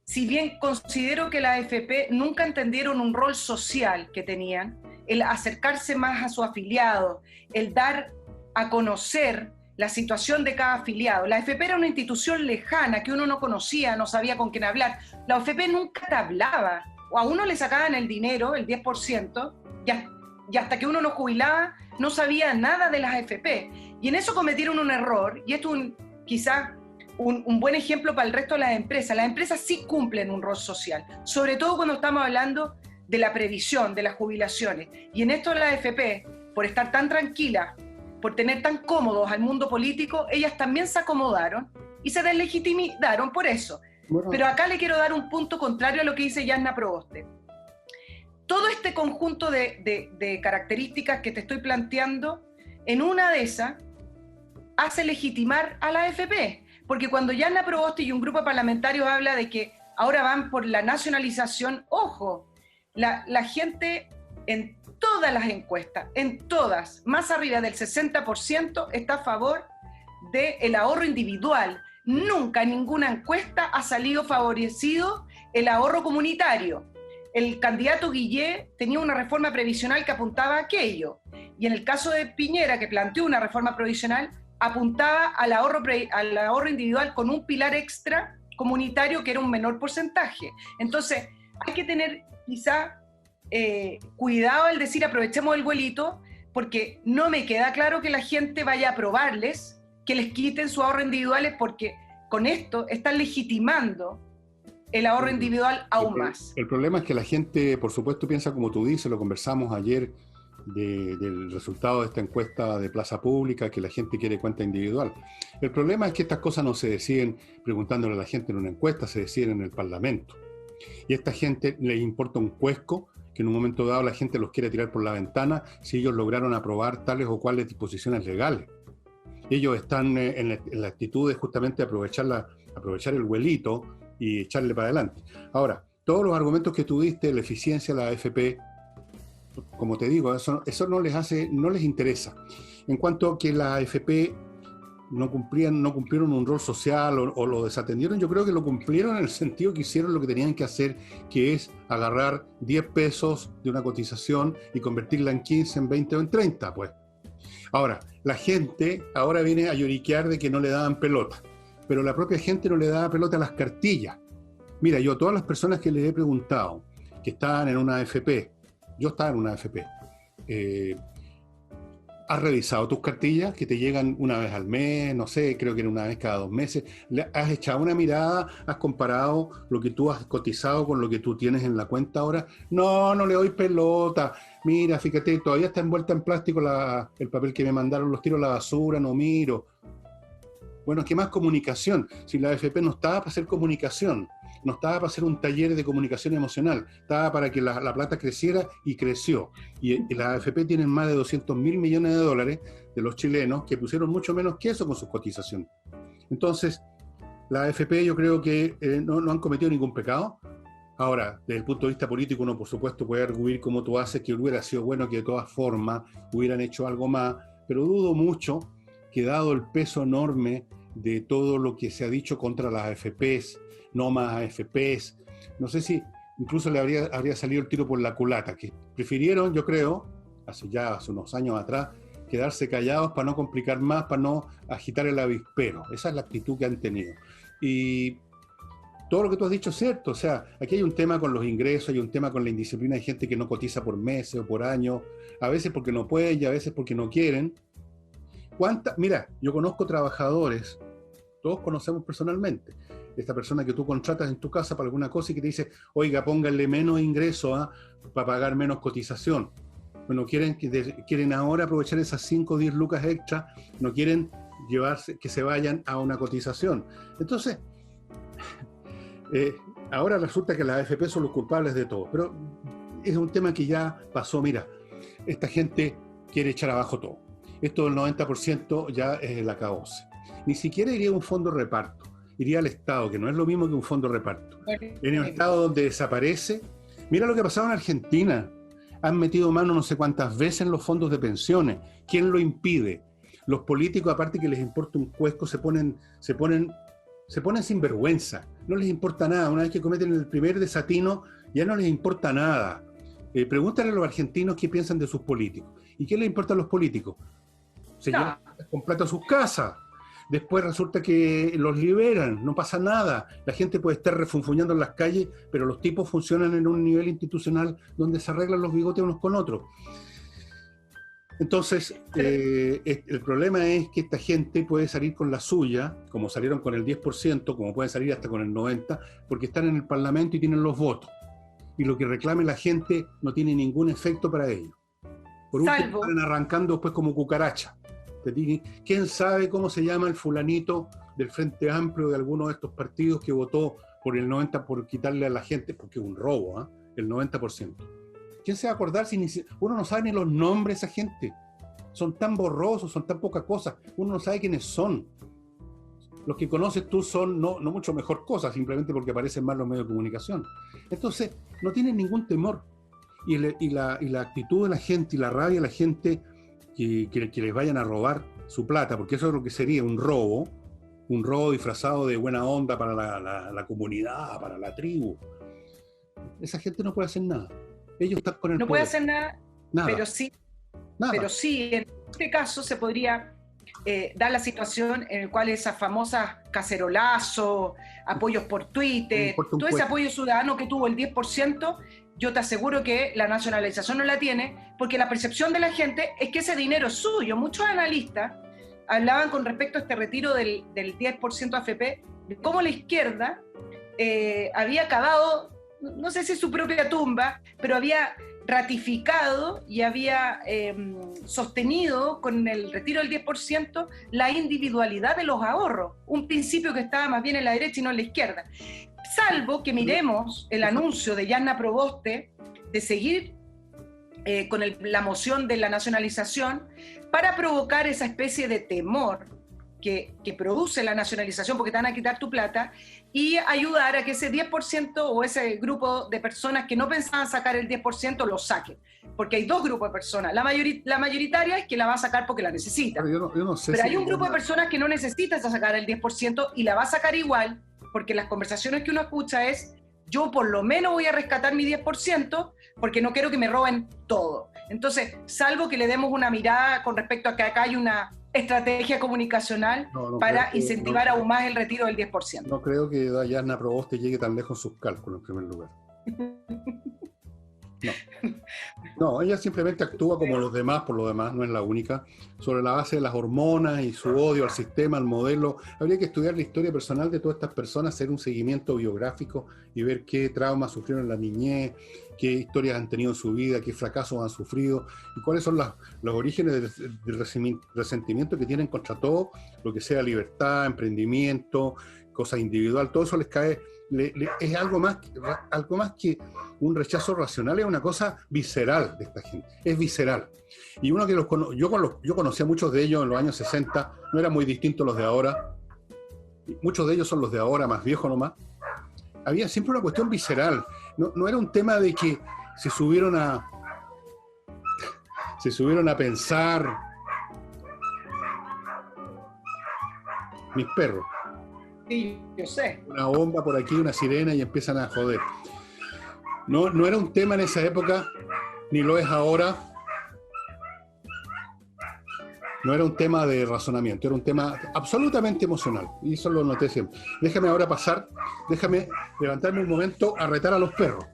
si bien considero que la AFP nunca entendieron un rol social que tenían, el acercarse más a su afiliado, el dar a conocer la situación de cada afiliado. La AFP era una institución lejana que uno no conocía, no sabía con quién hablar. La AFP nunca te hablaba, o a uno le sacaban el dinero, el 10%, y hasta que uno no jubilaba no sabía nada de las AFP. Y en eso cometieron un error, y esto es quizás un buen ejemplo para el resto de las empresas. Las empresas sí cumplen un rol social, sobre todo cuando estamos hablando de la previsión, de las jubilaciones. Y en esto la AFP, por estar tan tranquila, por tener tan cómodos al mundo político, ellas también se acomodaron y se deslegitimizaron por eso. Bueno. Pero acá le quiero dar un punto contrario a lo que dice Jasna Proboste. Todo este conjunto de características que te estoy planteando, en una de esas, hace legitimar a la AFP. Porque cuando Jasna Proboste y un grupo parlamentario habla de que ahora van por la nacionalización, ojo, la gente en todas las encuestas, en todas, más arriba del 60% está a favor del ahorro individual. Nunca en ninguna encuesta ha salido favorecido el ahorro comunitario. El candidato Guillé tenía una reforma previsional que apuntaba a aquello. Y en el caso de Piñera, que planteó una reforma previsional, apuntaba al ahorro individual con un pilar extra comunitario que era un menor porcentaje. Entonces, hay que tener quizá cuidado al decir aprovechemos el vuelito, porque no me queda claro que la gente vaya a aprobarles que les quiten sus ahorros individuales, porque con esto están legitimando el ahorro individual aún más. El problema es que la gente, por supuesto, piensa como tú dices, lo conversamos ayer del resultado de esta encuesta de Plaza Pública, que la gente quiere cuenta individual. El problema es que estas cosas no se deciden preguntándole a la gente en una encuesta, se deciden en el Parlamento. Y a esta gente le importa un cuesco que en un momento dado la gente los quiere tirar por la ventana si ellos lograron aprobar tales o cuales disposiciones legales. Ellos están en la actitud de justamente aprovechar el vuelito y echarle para adelante. Ahora, todos los argumentos que tú diste, la eficiencia de la AFP, como te digo, eso no les interesa. En cuanto a que la AFP no cumplieron un rol social o lo desatendieron, yo creo que lo cumplieron en el sentido que hicieron lo que tenían que hacer, que es agarrar 10 pesos de una cotización y convertirla en 15, en 20 o en 30, pues. Ahora, la gente ahora viene a lloriquear de que no le daban pelota, pero la propia gente no le daba pelota a las cartillas. Mira, yo a todas las personas que les he preguntado que estaban en una AFP, yo estaba en una AFP, ¿has revisado tus cartillas que te llegan una vez al mes? No sé, creo que era una vez cada 2 meses. ¿Has echado una mirada? ¿Has comparado lo que tú has cotizado con lo que tú tienes en la cuenta ahora? No le doy pelota. Mira, fíjate, todavía está envuelta en plástico el papel que me mandaron, los tiro a la basura, no miro. Bueno, ¿qué más comunicación? Si la AFP no estaba para hacer comunicación, no estaba para hacer un taller de comunicación emocional, estaba para que la plata creciera y creció. Y la AFP tienen más de 200.000 millones de dólares de los chilenos que pusieron mucho menos que eso con sus cotizaciones. Entonces, la AFP yo creo que no han cometido ningún pecado. Ahora, desde el punto de vista político, uno por supuesto puede arguir como tú haces, que hubiera sido bueno que de todas formas hubieran hecho algo más, pero dudo mucho que dado el peso enorme de todo lo que se ha dicho contra las AFPs, no más AFPs, no sé si incluso le habría salido el tiro por la culata, que prefirieron, yo creo, hace unos años atrás, quedarse callados para no complicar más, para no agitar el avispero. Esa es la actitud que han tenido. Y todo lo que tú has dicho es cierto. O sea, aquí hay un tema con los ingresos, hay un tema con la indisciplina. Hay gente que no cotiza por meses o por años, a veces porque no pueden y a veces porque no quieren. Mira, yo conozco trabajadores, todos conocemos personalmente, esta persona que tú contratas en tu casa para alguna cosa y que te dice, oiga, pónganle menos ingreso para pagar menos cotización. Bueno, quieren ahora aprovechar esas 5 o 10 lucas extra, no quieren llevarse, que se vayan a una cotización. Entonces, ahora resulta que las AFP son los culpables de todo, pero es un tema que ya pasó. Mira, esta gente quiere echar abajo todo. Esto del 90% ya es el acabose. Ni siquiera iría a un fondo de reparto, iría al Estado, que no es lo mismo que un fondo de reparto. En un Estado donde desaparece, mira lo que ha pasado en Argentina. Han metido mano no sé cuántas veces en los fondos de pensiones. ¿Quién lo impide? Los políticos, aparte que les importa un cuesco, se ponen sin vergüenza. No les importa nada. Una vez que cometen el primer desatino, ya no les importa nada. Pregúntale a los argentinos qué piensan de sus políticos. ¿Y qué les importa a los políticos? Se llevan con plata a sus casas. Después resulta que los liberan, no pasa nada. La gente puede estar refunfuñando en las calles, pero los tipos funcionan en un nivel institucional donde se arreglan los bigotes unos con otros. Entonces, el problema es que esta gente puede salir con la suya, como salieron con el 10%, como pueden salir hasta con el 90%, porque están en el Parlamento y tienen los votos. Y lo que reclame la gente no tiene ningún efecto para ellos. Por último, están arrancando después como cucaracha. ¿Quién sabe cómo se llama el fulanito del Frente Amplio de alguno de estos partidos que votó por el 90% por quitarle a la gente, porque es un robo, el 90%? ¿Quién se va a acordar si uno no sabe ni los nombres de esa gente? Son tan borrosos, son tan pocas cosas, uno no sabe quiénes son. Los que conoces tú son no mucho mejor cosa, simplemente porque aparecen más los medios de comunicación. Entonces, no tienen ningún temor. Y la actitud de la gente y la rabia de la gente que les vayan a robar su plata, porque eso es lo que sería un robo disfrazado de buena onda para la comunidad, para la tribu. Esa gente no puede hacer nada. Ellos están con el no poder. puede hacer nada. Pero sí, en este caso se podría dar la situación en la cual esas famosas cacerolazos, apoyos por Twitter, todo ese apoyo ciudadano que tuvo el 10%, yo te aseguro que la nacionalización no la tiene, porque la percepción de la gente es que ese dinero es suyo. Muchos analistas hablaban con respecto a este retiro del 10% AFP, de cómo la izquierda había cavado, no sé si su propia tumba, pero había ratificado y había sostenido con el retiro del 10% la individualidad de los ahorros, un principio que estaba más bien en la derecha y no en la izquierda. Salvo que miremos el anuncio de Yanna Proboste de seguir con la moción de la nacionalización para provocar esa especie de temor que produce la nacionalización porque te van a quitar tu plata y ayudar a que ese 10% o ese grupo de personas que no pensaban sacar el 10% lo saquen. Porque hay dos grupos de personas. La mayoritaria es que la va a sacar porque la necesita. Pero yo no sé Pero hay un grupo de personas que no necesita sacar el 10% y la va a sacar igual, porque las conversaciones que uno escucha es: yo por lo menos voy a rescatar mi 10% porque no quiero que me roben todo. Entonces, salvo que le demos una mirada con respecto a que acá hay una estrategia comunicacional para incentivar aún más el retiro del 10%. No creo que Yanna Proboste llegue tan lejos en sus cálculos, en primer lugar. No, ella simplemente actúa como los demás, por lo demás, no es la única, sobre la base de las hormonas y su odio al sistema, al modelo. Habría que estudiar la historia personal de todas estas personas, hacer un seguimiento biográfico y ver qué traumas sufrieron en la niñez, qué historias han tenido en su vida, qué fracasos han sufrido y cuáles son los orígenes del resentimiento que tienen contra todo lo que sea libertad, emprendimiento, cosa individual. Todo eso les cae. Es algo más que un rechazo racional, es una cosa visceral de esta gente, es visceral. Y uno que yo conocí a muchos de ellos en los años 60, no eran muy distintos a los de ahora, muchos de ellos son los de ahora, más viejos nomás. Había siempre una cuestión visceral, no era un tema de que se subieron a pensar mis perros. Sí, yo sé. Una bomba por aquí, una sirena y empiezan a joder. No era un tema en esa época, ni lo es ahora. No era un tema de razonamiento, era un tema absolutamente emocional. Y eso lo noté siempre. Déjame ahora pasar, déjame levantarme un momento a retar a los perros.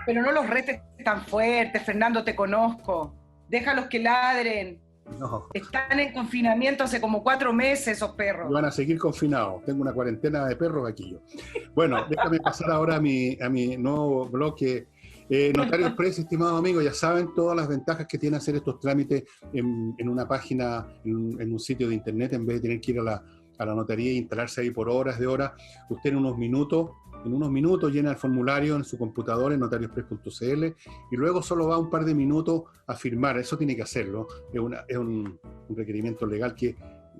Pero no los retes tan fuerte, Fernando, te conozco. Déjalos que ladren. No. Están en confinamiento hace como 4 meses esos perros. Y van a seguir confinados. Tengo una cuarentena de perros aquí yo. Bueno, déjame pasar ahora a mi nuevo bloque. Notario Express, estimados amigos, ya saben todas las ventajas que tiene hacer estos trámites en una página, en un sitio de internet, en vez de tener que ir a la notaría e instalarse ahí por horas de horas. Usted en unos minutos llena el formulario en su computador en notariospress.cl y luego solo va un par de minutos a firmar. Eso tiene que hacerlo. Es un requerimiento legal que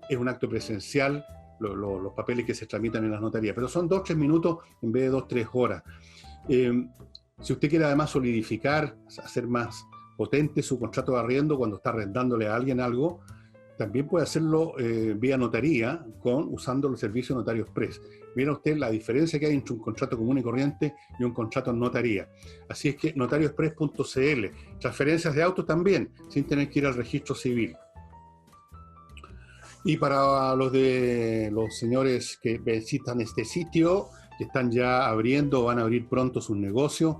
es un acto presencial, los papeles que se tramitan en las notarías, pero son 2 o 3 minutos en vez de 2 o 3 horas. Si usted quiere además solidificar, hacer más potente su contrato de arriendo cuando está arrendándole a alguien algo, también puede hacerlo vía notaría usando los servicios de Notario Express. Mira usted la diferencia que hay entre un contrato común y corriente y un contrato en notaría. Así es que notariosexpress.cl. Transferencias de autos también, sin tener que ir al registro civil. Y para los señores que visitan este sitio, que están ya abriendo o van a abrir pronto sus negocios,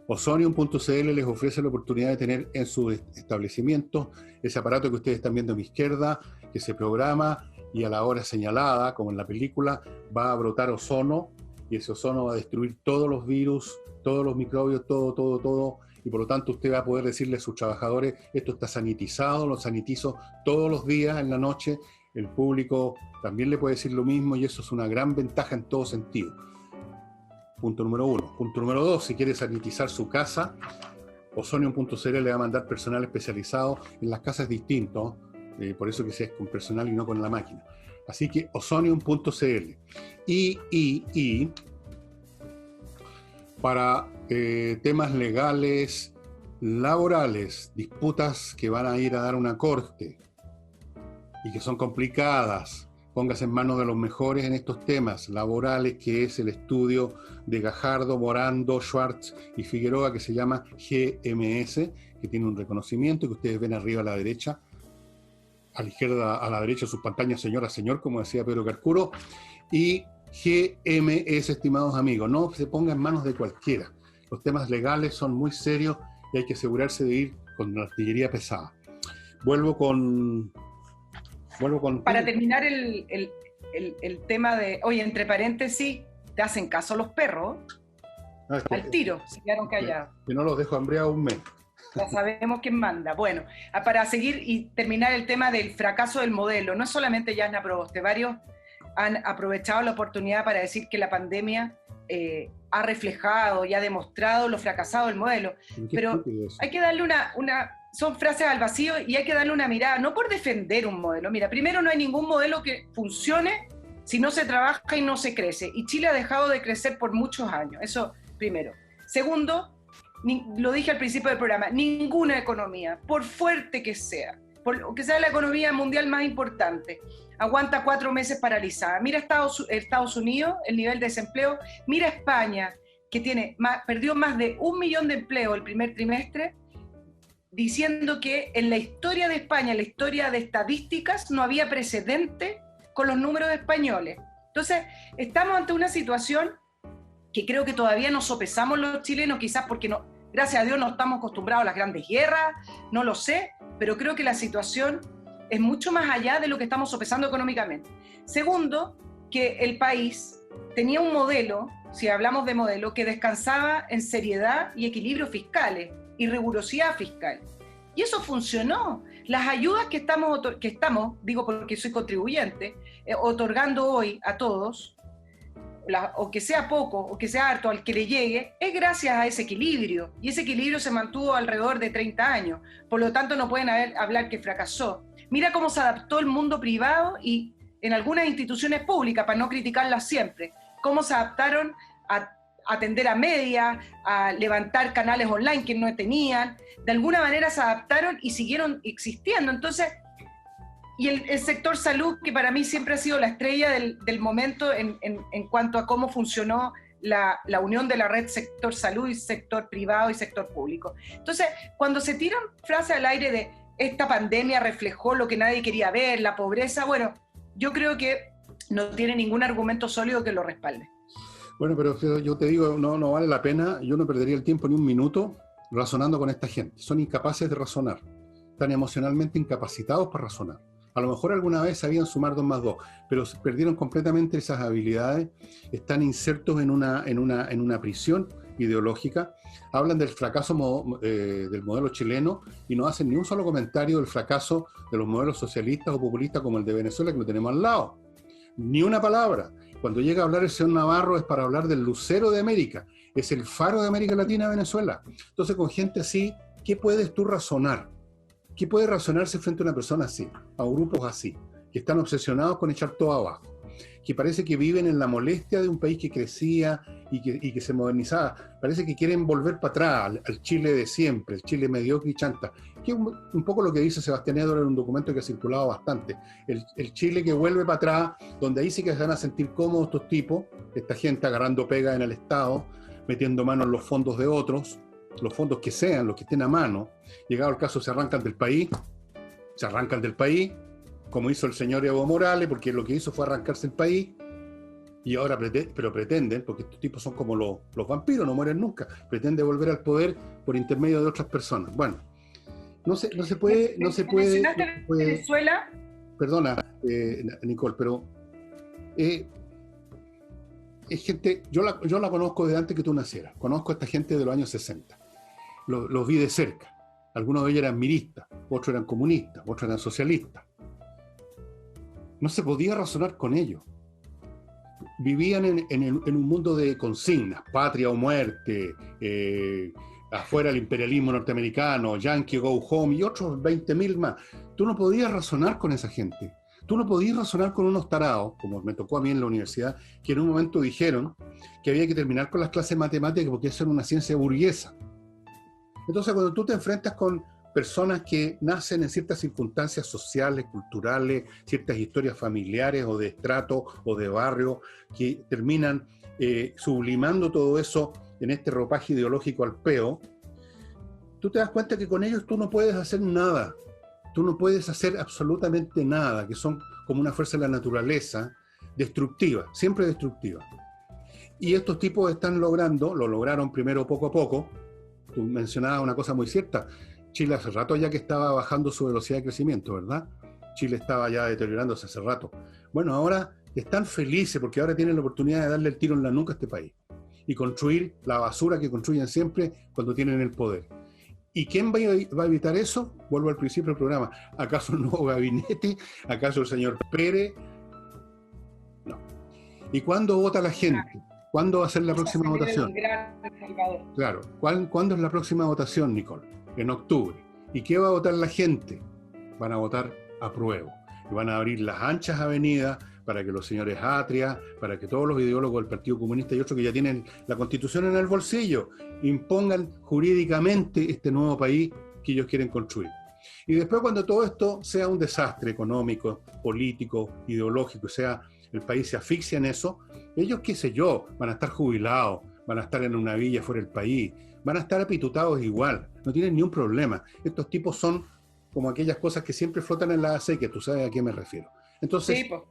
Ozonium.cl les ofrece la oportunidad de tener en su establecimiento ese aparato que ustedes están viendo a mi izquierda, que se programa y a la hora señalada, como en la película, va a brotar ozono y ese ozono va a destruir todos los virus, todos los microbios, todo, y por lo tanto usted va a poder decirle a sus trabajadores, esto está sanitizado, lo sanitizo todos los días en la noche. El público también le puede decir lo mismo y eso es una gran ventaja en todo sentido. Punto número 1. Punto número 2, si quiere sanitizar su casa, Ozonium.cl le va a mandar personal especializado. En las casas es distinto, por eso que sea con personal y no con la máquina. Así que Ozonium.cl. Y para temas legales, laborales, disputas que van a ir a dar una corte y que son complicadas, póngase en manos de los mejores en estos temas laborales, que es el estudio de Gajardo, Morando, Schwartz y Figueroa, que se llama GMS, que tiene un reconocimiento que ustedes ven arriba a la derecha, a la izquierda, a la derecha de sus pantallas, señora, señor, como decía Pedro Carcuro, y GMS, estimados amigos, no se ponga en manos de cualquiera. Los temas legales son muy serios y hay que asegurarse de ir con la artillería pesada. Vuelvo con... Para terminar el tema de, oye, entre paréntesis, ¿te hacen caso los perros? No, al tiro, se quedaron callados. Que no los dejo hambreados un mes. Ya sabemos quién manda. Bueno, para seguir y terminar el tema del fracaso del modelo, no es solamente Yasna Proboste, varios han aprovechado la oportunidad para decir que la pandemia ha reflejado y ha demostrado lo fracasado del modelo. Pero hay que darle son frases al vacío y hay que darle una mirada, no por defender un modelo. Mira, primero no hay ningún modelo que funcione si no se trabaja y no se crece. Y Chile ha dejado de crecer por muchos años. Eso primero. Segundo, lo dije al principio del programa, ninguna economía, por fuerte que sea la economía mundial más importante, aguanta 4 meses paralizada. Mira Estados Unidos, el nivel de desempleo. Mira España, que perdió más de 1 millón de empleos el primer trimestre, diciendo que en la historia de España, en la historia de estadísticas, no había precedente con los números españoles. Entonces, estamos ante una situación que creo que todavía nos sopesamos los chilenos, quizás porque gracias a Dios no estamos acostumbrados a las grandes guerras, no lo sé, pero creo que la situación es mucho más allá de lo que estamos sopesando económicamente. Segundo, que el país tenía un modelo, si hablamos de modelo, que descansaba en seriedad y equilibrio fiscales y rigurosidad fiscal. Y eso funcionó. Las ayudas que estamos, digo porque soy contribuyente, otorgando hoy a todos, o que sea poco o que sea harto al que le llegue, es gracias a ese equilibrio. Y ese equilibrio se mantuvo alrededor de 30 años. Por lo tanto, no pueden hablar que fracasó. Mira cómo se adaptó el mundo privado y en algunas instituciones públicas, para no criticarlas siempre, cómo se adaptaron a atender a media, a levantar canales online que no tenían. De alguna manera se adaptaron y siguieron existiendo. Entonces, y el sector salud, que para mí siempre ha sido la estrella del momento en cuanto a cómo funcionó la unión de la red sector salud y sector privado y sector público. Entonces, cuando se tiran frases al aire de esta pandemia reflejó lo que nadie quería ver, la pobreza. Bueno, yo creo que no tiene ningún argumento sólido que lo respalde. Bueno, pero yo te digo, no vale la pena, yo no perdería el tiempo ni un minuto razonando con esta gente. Son incapaces de razonar, están emocionalmente incapacitados para razonar. A lo mejor alguna vez sabían sumar 2 más 2, pero perdieron completamente esas habilidades, están insertos en una prisión ideológica, hablan del fracaso del modelo chileno y no hacen ni un solo comentario del fracaso de los modelos socialistas o populistas como el de Venezuela, que lo tenemos al lado. Ni una palabra. Cuando llega a hablar el señor Navarro es para hablar del lucero de América, es el faro de América Latina, Venezuela. Entonces, con gente así, ¿qué puedes tú razonar? ¿Qué puede razonarse frente a una persona así, a grupos así, que están obsesionados con echar todo abajo, que parece que viven en la molestia de un país que crecía y que se modernizaba? Parece que quieren volver para atrás, al Chile de siempre, el Chile mediocre y chanta, que es un poco lo que dice Sebastián Edor en un documento que ha circulado bastante, el Chile que vuelve para atrás, donde ahí sí que se van a sentir cómodos estos tipos, esta gente agarrando pega en el Estado, metiendo mano en los fondos de otros, los fondos que sean, los que estén a mano. Llegado el caso, se arrancan del país, como hizo el señor Evo Morales, porque lo que hizo fue arrancarse el país, y ahora pretenden, porque estos tipos son como los vampiros, no mueren nunca, pretende volver al poder por intermedio de otras personas. Bueno, no se puede. Venezuela. Perdona, Nicole, pero es gente, yo la conozco desde antes que tú nacieras, conozco a esta gente de los años 60. Los vi de cerca. Algunos de ellos eran miristas, otros eran comunistas, otros eran socialistas. No se podía razonar con ellos. Vivían en un mundo de consignas, patria o muerte, afuera el imperialismo norteamericano, Yankee Go Home y otros 20.000 más. Tú no podías razonar con esa gente. Tú no podías razonar con unos tarados, como me tocó a mí en la universidad, que en un momento dijeron que había que terminar con las clases de matemáticas porque eso era una ciencia burguesa. Entonces, cuando tú te enfrentas con personas que nacen en ciertas circunstancias sociales, culturales, ciertas historias familiares o de estrato o de barrio, que terminan sublimando todo eso en este ropaje ideológico al peo, tú te das cuenta que con ellos tú no puedes hacer nada. Tú no puedes hacer absolutamente nada, que son como una fuerza de la naturaleza, destructiva, siempre destructiva. Y estos tipos lo lograron primero poco a poco. Tú mencionabas una cosa muy cierta. Chile hace rato ya que estaba bajando su velocidad de crecimiento, ¿verdad? Chile estaba ya deteriorándose hace rato. Bueno, ahora están felices porque ahora tienen la oportunidad de darle el tiro en la nuca a este país y construir la basura que construyen siempre cuando tienen el poder. ¿Y quién va a evitar eso? Vuelvo al principio del programa. ¿Acaso el nuevo gabinete? ¿Acaso el señor Pérez? No. ¿Y cuándo vota la gente? ¿Cuándo va a ser la próxima votación? Claro. ¿Cuándo es la próxima votación, Nicole? En octubre. ¿Y qué va a votar la gente? Van a votar apruebo. Y van a abrir las anchas avenidas para que los señores Atria, para que todos los ideólogos del Partido Comunista y otros que ya tienen la Constitución en el bolsillo, impongan jurídicamente este nuevo país que ellos quieren construir. Y después, cuando todo esto sea un desastre económico, político, ideológico, el país se asfixia en eso, ellos, qué sé yo, van a estar jubilados, van a estar en una villa fuera del país, van a estar apitutados igual, no tienen ni un problema. Estos tipos son como aquellas cosas que siempre flotan en la acequia, tú sabes a qué me refiero. Entonces, sí, pues.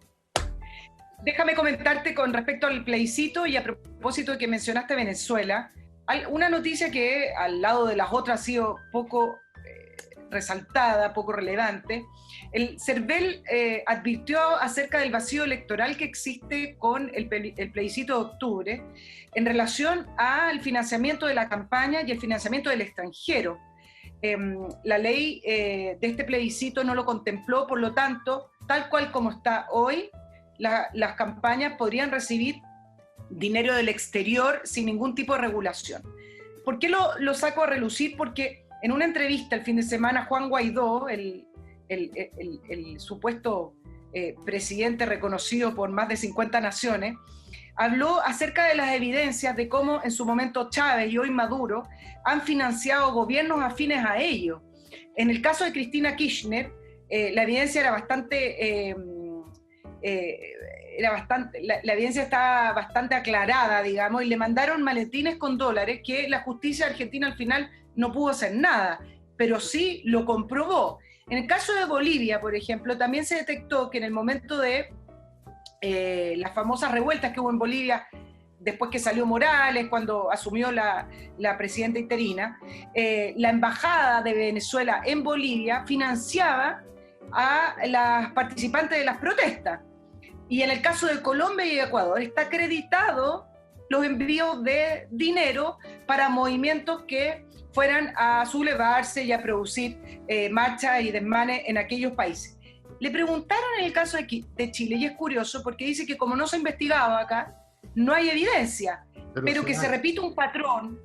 Déjame comentarte con respecto al plebiscito y a propósito de que mencionaste Venezuela, hay una noticia que al lado de las otras ha sido poco resaltada, poco relevante. El CERVEL advirtió acerca del vacío electoral que existe con el plebiscito de octubre en relación al financiamiento de la campaña y el financiamiento del extranjero. La ley de este plebiscito no lo contempló, por lo tanto, tal cual como está hoy, las campañas podrían recibir dinero del exterior sin ningún tipo de regulación. ¿Por qué lo saco a relucir? Porque en una entrevista el fin de semana, Juan Guaidó, el supuesto presidente reconocido por más de 50 naciones, habló acerca de las evidencias de cómo en su momento Chávez y hoy Maduro han financiado gobiernos afines a ellos. En el caso de Cristina Kirchner, la evidencia era bastante... la evidencia estaba bastante aclarada, digamos, y le mandaron maletines con dólares que la justicia argentina al final no pudo hacer nada, pero sí lo comprobó. En el caso de Bolivia, por ejemplo, también se detectó que en el momento de las famosas revueltas que hubo en Bolivia, después que salió Morales, cuando asumió la presidenta interina, la embajada de Venezuela en Bolivia financiaba a las participantes de las protestas. Y en el caso de Colombia y Ecuador está acreditado los envíos de dinero para movimientos que fueran a sublevarse y a producir marchas y desmanes en aquellos países. Le preguntaron en el caso de Chile, y es curioso porque dice que como no se ha investigado acá, no hay evidencia, pero que se repite un patrón,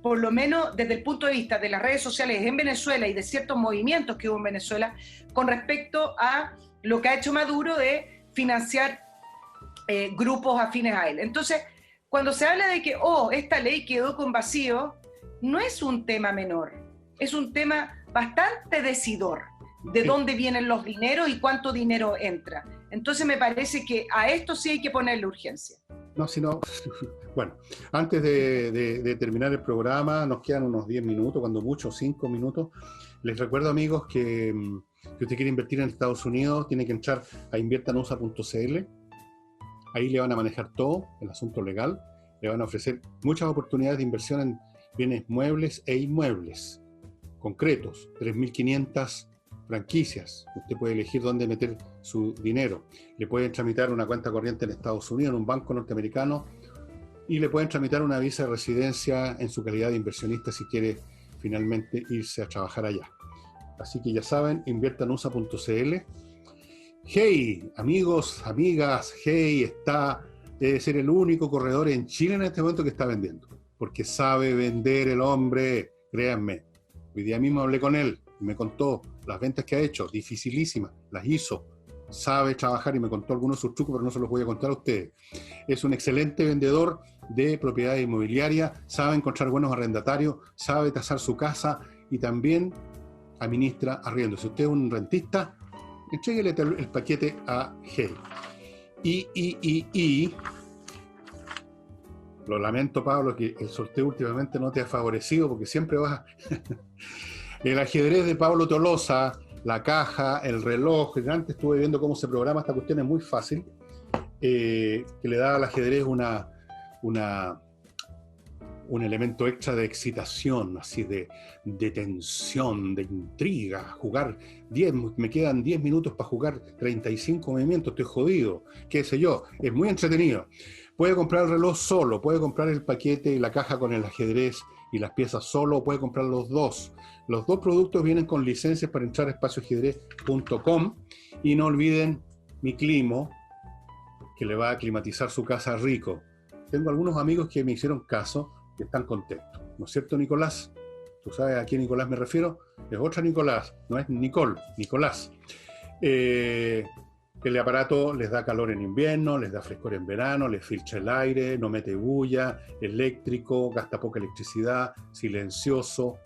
por lo menos desde el punto de vista de las redes sociales en Venezuela y de ciertos movimientos que hubo en Venezuela, con respecto a lo que ha hecho Maduro de financiar grupos afines a él. Entonces, cuando se habla de que, esta ley quedó con vacío, no es un tema menor, es un tema bastante decidor de dónde vienen los dineros y cuánto dinero entra. Entonces me parece que a esto sí hay que ponerle urgencia. No, sino, bueno, antes de terminar el programa, nos quedan unos 10 minutos, cuando mucho, 5 minutos. Les recuerdo, amigos, que usted quiere invertir en Estados Unidos, tiene que entrar a inviertanusa.cl. Ahí le van a manejar todo, el asunto legal. Le van a ofrecer muchas oportunidades de inversión en bienes muebles e inmuebles concretos, 3.500 franquicias. Usted puede elegir dónde meter su dinero. Le pueden tramitar una cuenta corriente en Estados Unidos, en un banco norteamericano, y le pueden tramitar una visa de residencia en su calidad de inversionista si quiere finalmente irse a trabajar allá. Así que ya saben, inviertanusa.cl. Hey, amigos, amigas, Hey debe ser el único corredor en Chile en este momento que está vendiendo, porque sabe vender el hombre, créanme. Hoy día mismo hablé con él y me contó las ventas que ha hecho, dificilísimas, las hizo, sabe trabajar y me contó algunos de sus trucos, pero no se los voy a contar a ustedes. Es un excelente vendedor de propiedades inmobiliarias, sabe encontrar buenos arrendatarios, sabe tasar su casa y también administra arriendo. Si usted es un rentista, entréguele el paquete a Hey. Y lo lamento, Pablo, que el sorteo últimamente no te ha favorecido porque siempre vas el ajedrez de Pablo Tolosa, la caja, el reloj. Antes estuve viendo cómo se programa esta cuestión, es muy fácil, que le da al ajedrez un elemento extra de excitación, así de tensión, de intriga. Jugar me quedan 10 minutos para jugar 35 movimientos, estoy jodido, qué sé yo, es muy entretenido. Puede comprar el reloj solo, puede comprar el paquete y la caja con el ajedrez y las piezas solo, puede comprar los dos. Los dos productos vienen con licencias para entrar a espacioajedrez.com y no olviden mi climo, que le va a climatizar su casa rico. Tengo algunos amigos que me hicieron caso y están contentos. ¿No es cierto, Nicolás? ¿Tú sabes a quién Nicolás me refiero? Es otra Nicolás, no es Nicole, Nicolás. El aparato les da calor en invierno, les da frescor en verano, les filtra el aire, no mete bulla, eléctrico, gasta poca electricidad, silencioso,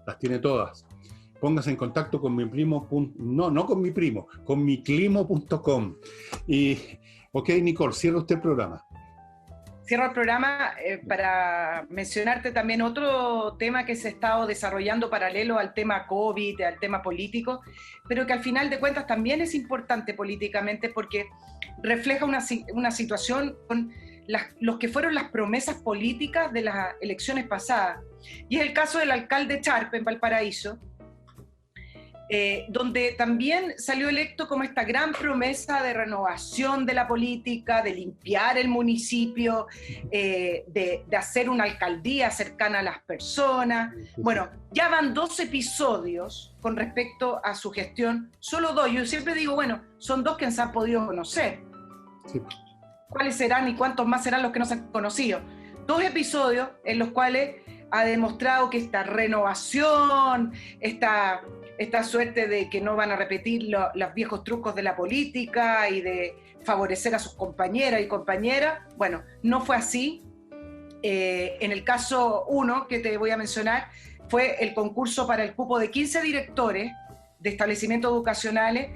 las tiene todas. Póngase en contacto con mi primo, no con mi primo, con miclimo.com. Y, ok, Nicole, cierra usted el programa. Cierro el programa para mencionarte también otro tema que se ha estado desarrollando paralelo al tema COVID, al tema político, pero que al final de cuentas también es importante políticamente porque refleja una situación con los que fueron las promesas políticas de las elecciones pasadas. Y es el caso del alcalde Charpe en Valparaíso, donde también salió electo como esta gran promesa de renovación de la política, de limpiar el municipio, de hacer una alcaldía cercana a las personas. Bueno, ya van 2 episodios con respecto a su gestión, solo 2. Yo siempre digo, bueno, son 2 que se han podido conocer. Sí. ¿Cuáles serán y cuántos más serán los que no se han conocido? 2 episodios en los cuales ha demostrado que esta renovación, esta suerte de que no van a repetir los viejos trucos de la política y de favorecer a sus compañeras y compañeras, bueno, no fue así. En el caso 1 que te voy a mencionar, fue el concurso para el cupo de 15 directores de establecimientos educacionales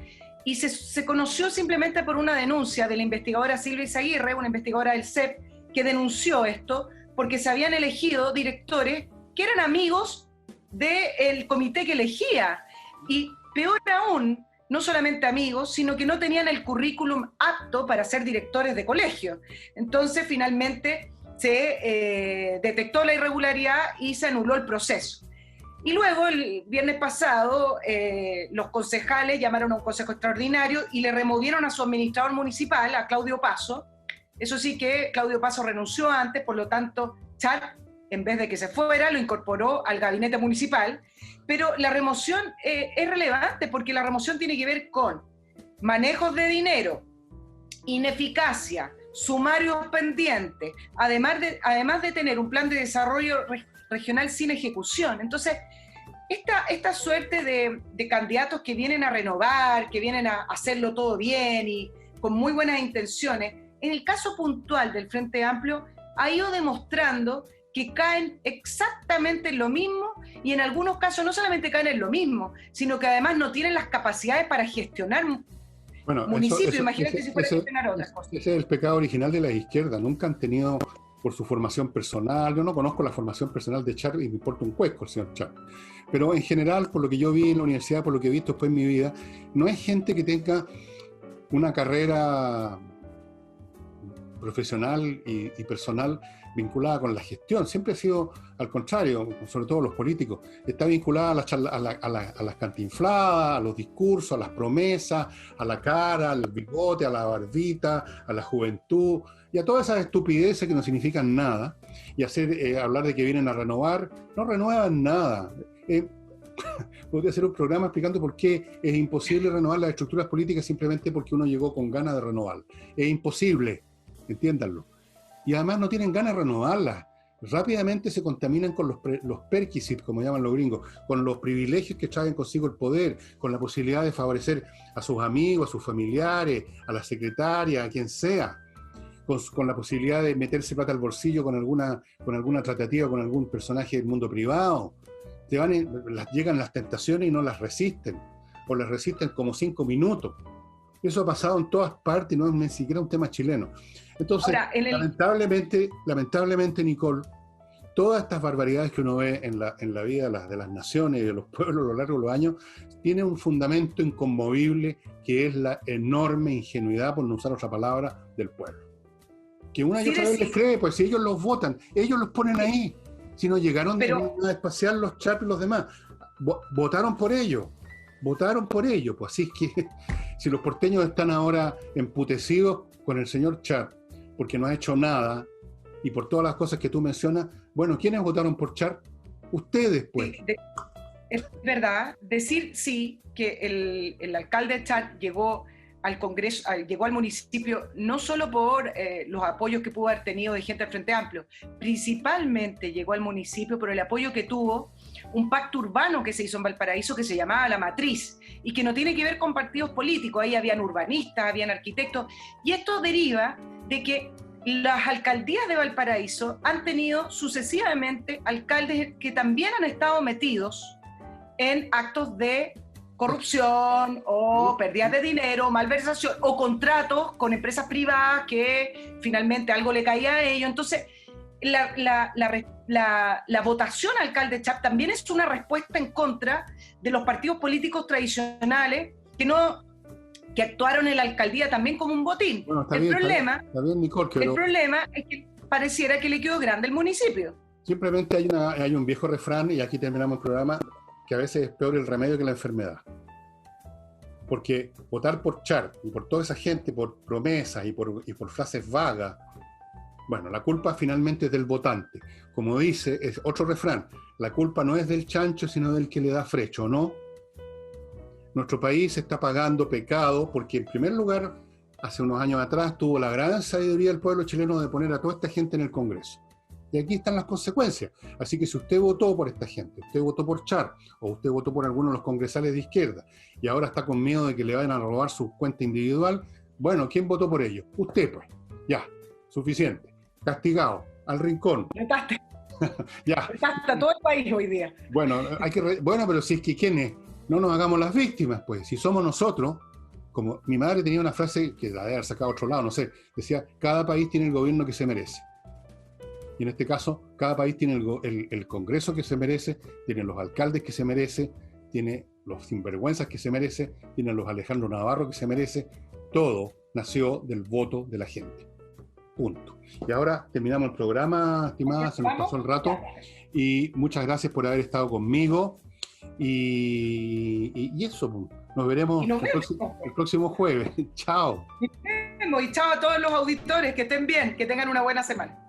y se conoció simplemente por una denuncia de la investigadora Silvia Izaguirre, una investigadora del CEP, que denunció esto porque se habían elegido directores que eran amigos del comité que elegía. Y peor aún, no solamente amigos, sino que no tenían el currículum apto para ser directores de colegio. Entonces, finalmente, se detectó la irregularidad y se anuló el proceso. Y luego, el viernes pasado, los concejales llamaron a un consejo extraordinario y le removieron a su administrador municipal, a Claudio Paso. Eso sí que Claudio Paso renunció antes, por lo tanto, Char, en vez de que se fuera, lo incorporó al gabinete municipal. Pero la remoción es relevante porque la remoción tiene que ver con manejos de dinero, ineficacia, sumarios pendientes, además de tener un plan de desarrollo regional sin ejecución. Entonces, esta suerte de candidatos que vienen a renovar, que vienen a hacerlo todo bien y con muy buenas intenciones, en el caso puntual del Frente Amplio, ha ido demostrando que caen exactamente en lo mismo y en algunos casos no solamente caen en lo mismo, sino que además no tienen las capacidades para gestionar municipios. Imagínate si fuera a gestionar otras cosas. Ese es el pecado original de la izquierda. Nunca han tenido, por su formación personal, yo no conozco la formación personal de Char y me importa un cuesco el señor Char, pero en general, por lo que yo vi en la universidad, por lo que he visto después en mi vida, no es gente que tenga una carrera profesional y personal vinculada con la gestión. Siempre ha sido al contrario, sobre todo los políticos. Está vinculada a las cantinfladas, a los discursos, a las promesas, a la cara, al bigote, a la barbita, a la juventud y a todas esas estupideces que no significan nada. Y hablar de que vienen a renovar, no renuevan nada. Podría hacer un programa explicando por qué es imposible renovar las estructuras políticas simplemente porque uno llegó con ganas de renovar. Es imposible. Entiéndanlo. Y además no tienen ganas de renovarlas. Rápidamente se contaminan con los perquisites, como llaman los gringos, con los privilegios que traen consigo el poder, con la posibilidad de favorecer a sus amigos, a sus familiares, a la secretaria, a quien sea, con la posibilidad de meterse plata al bolsillo con alguna tratativa con algún personaje del mundo privado. Llegan las tentaciones y no las resisten, o las resisten como 5 minutos. Eso ha pasado en todas partes y no es ni siquiera un tema chileno. Entonces, ahora, lamentablemente, Nicole, todas estas barbaridades que uno ve en la vida de las naciones y de los pueblos a lo largo de los años, tienen un fundamento inconmovible que es la enorme ingenuidad, por no usar otra palabra, del pueblo. Que una y otra vez les cree, pues si ellos los votan, ellos los ponen ahí. Si no llegaron de a espaciar los Char y los demás, votaron por ellos, pues así es que si los porteños están ahora emputecidos con el señor Char porque no ha hecho nada y por todas las cosas que tú mencionas, bueno, ¿quiénes votaron por Char? Ustedes, pues. Es verdad, decir sí que el alcalde Char llegó al Congreso, llegó al municipio no solo por los apoyos que pudo haber tenido de gente del Frente Amplio, principalmente llegó al municipio por el apoyo que tuvo un pacto urbano que se hizo en Valparaíso que se llamaba La Matriz y que no tiene que ver con partidos políticos. Ahí habían urbanistas, habían arquitectos, y esto deriva de que las alcaldías de Valparaíso han tenido sucesivamente alcaldes que también han estado metidos en actos de corrupción o pérdidas de dinero, malversación o contratos con empresas privadas que finalmente algo le caía a ellos. Entonces, la votación al alcalde Char también es una respuesta en contra de los partidos políticos tradicionales que actuaron en la alcaldía también como un botín. Bueno, está bien, Nicole, el problema es que pareciera que le quedó grande el municipio. Simplemente hay un viejo refrán, y aquí terminamos el programa, que a veces es peor el remedio que la enfermedad. Porque votar por Char y por toda esa gente, por promesas y por frases vagas, bueno, la culpa finalmente es del votante. Como dice, es otro refrán, la culpa no es del chancho, sino del que le da frecho, ¿no? Nuestro país está pagando pecado porque, en primer lugar, hace unos años atrás tuvo la gran sabiduría del pueblo chileno de poner a toda esta gente en el Congreso. Y aquí están las consecuencias. Así que si usted votó por esta gente, usted votó por Char, o usted votó por alguno de los congresales de izquierda, y ahora está con miedo de que le vayan a robar su cuenta individual, bueno, ¿quién votó por ellos? Usted, pues. Ya, suficiente. Castigado, al rincón. Ya. Está todo el país hoy día. Bueno, pero si es que ¿quiénes? No nos hagamos las víctimas, pues. Si somos nosotros, como mi madre tenía una frase que la debe haber sacado a otro lado, no sé, decía, cada país tiene el gobierno que se merece. Y en este caso, cada país tiene el Congreso que se merece, tiene los alcaldes que se merece, tiene los sinvergüenzas que se merece, tiene a los Alejandro Navarro que se merece. Todo nació del voto de la gente. Punto. Y ahora terminamos el programa, estimada, se nos pasó el rato. Y muchas gracias por haber estado conmigo. Y eso, nos veremos el próximo jueves. Chao. Y chao a todos los auditores, que estén bien, que tengan una buena semana.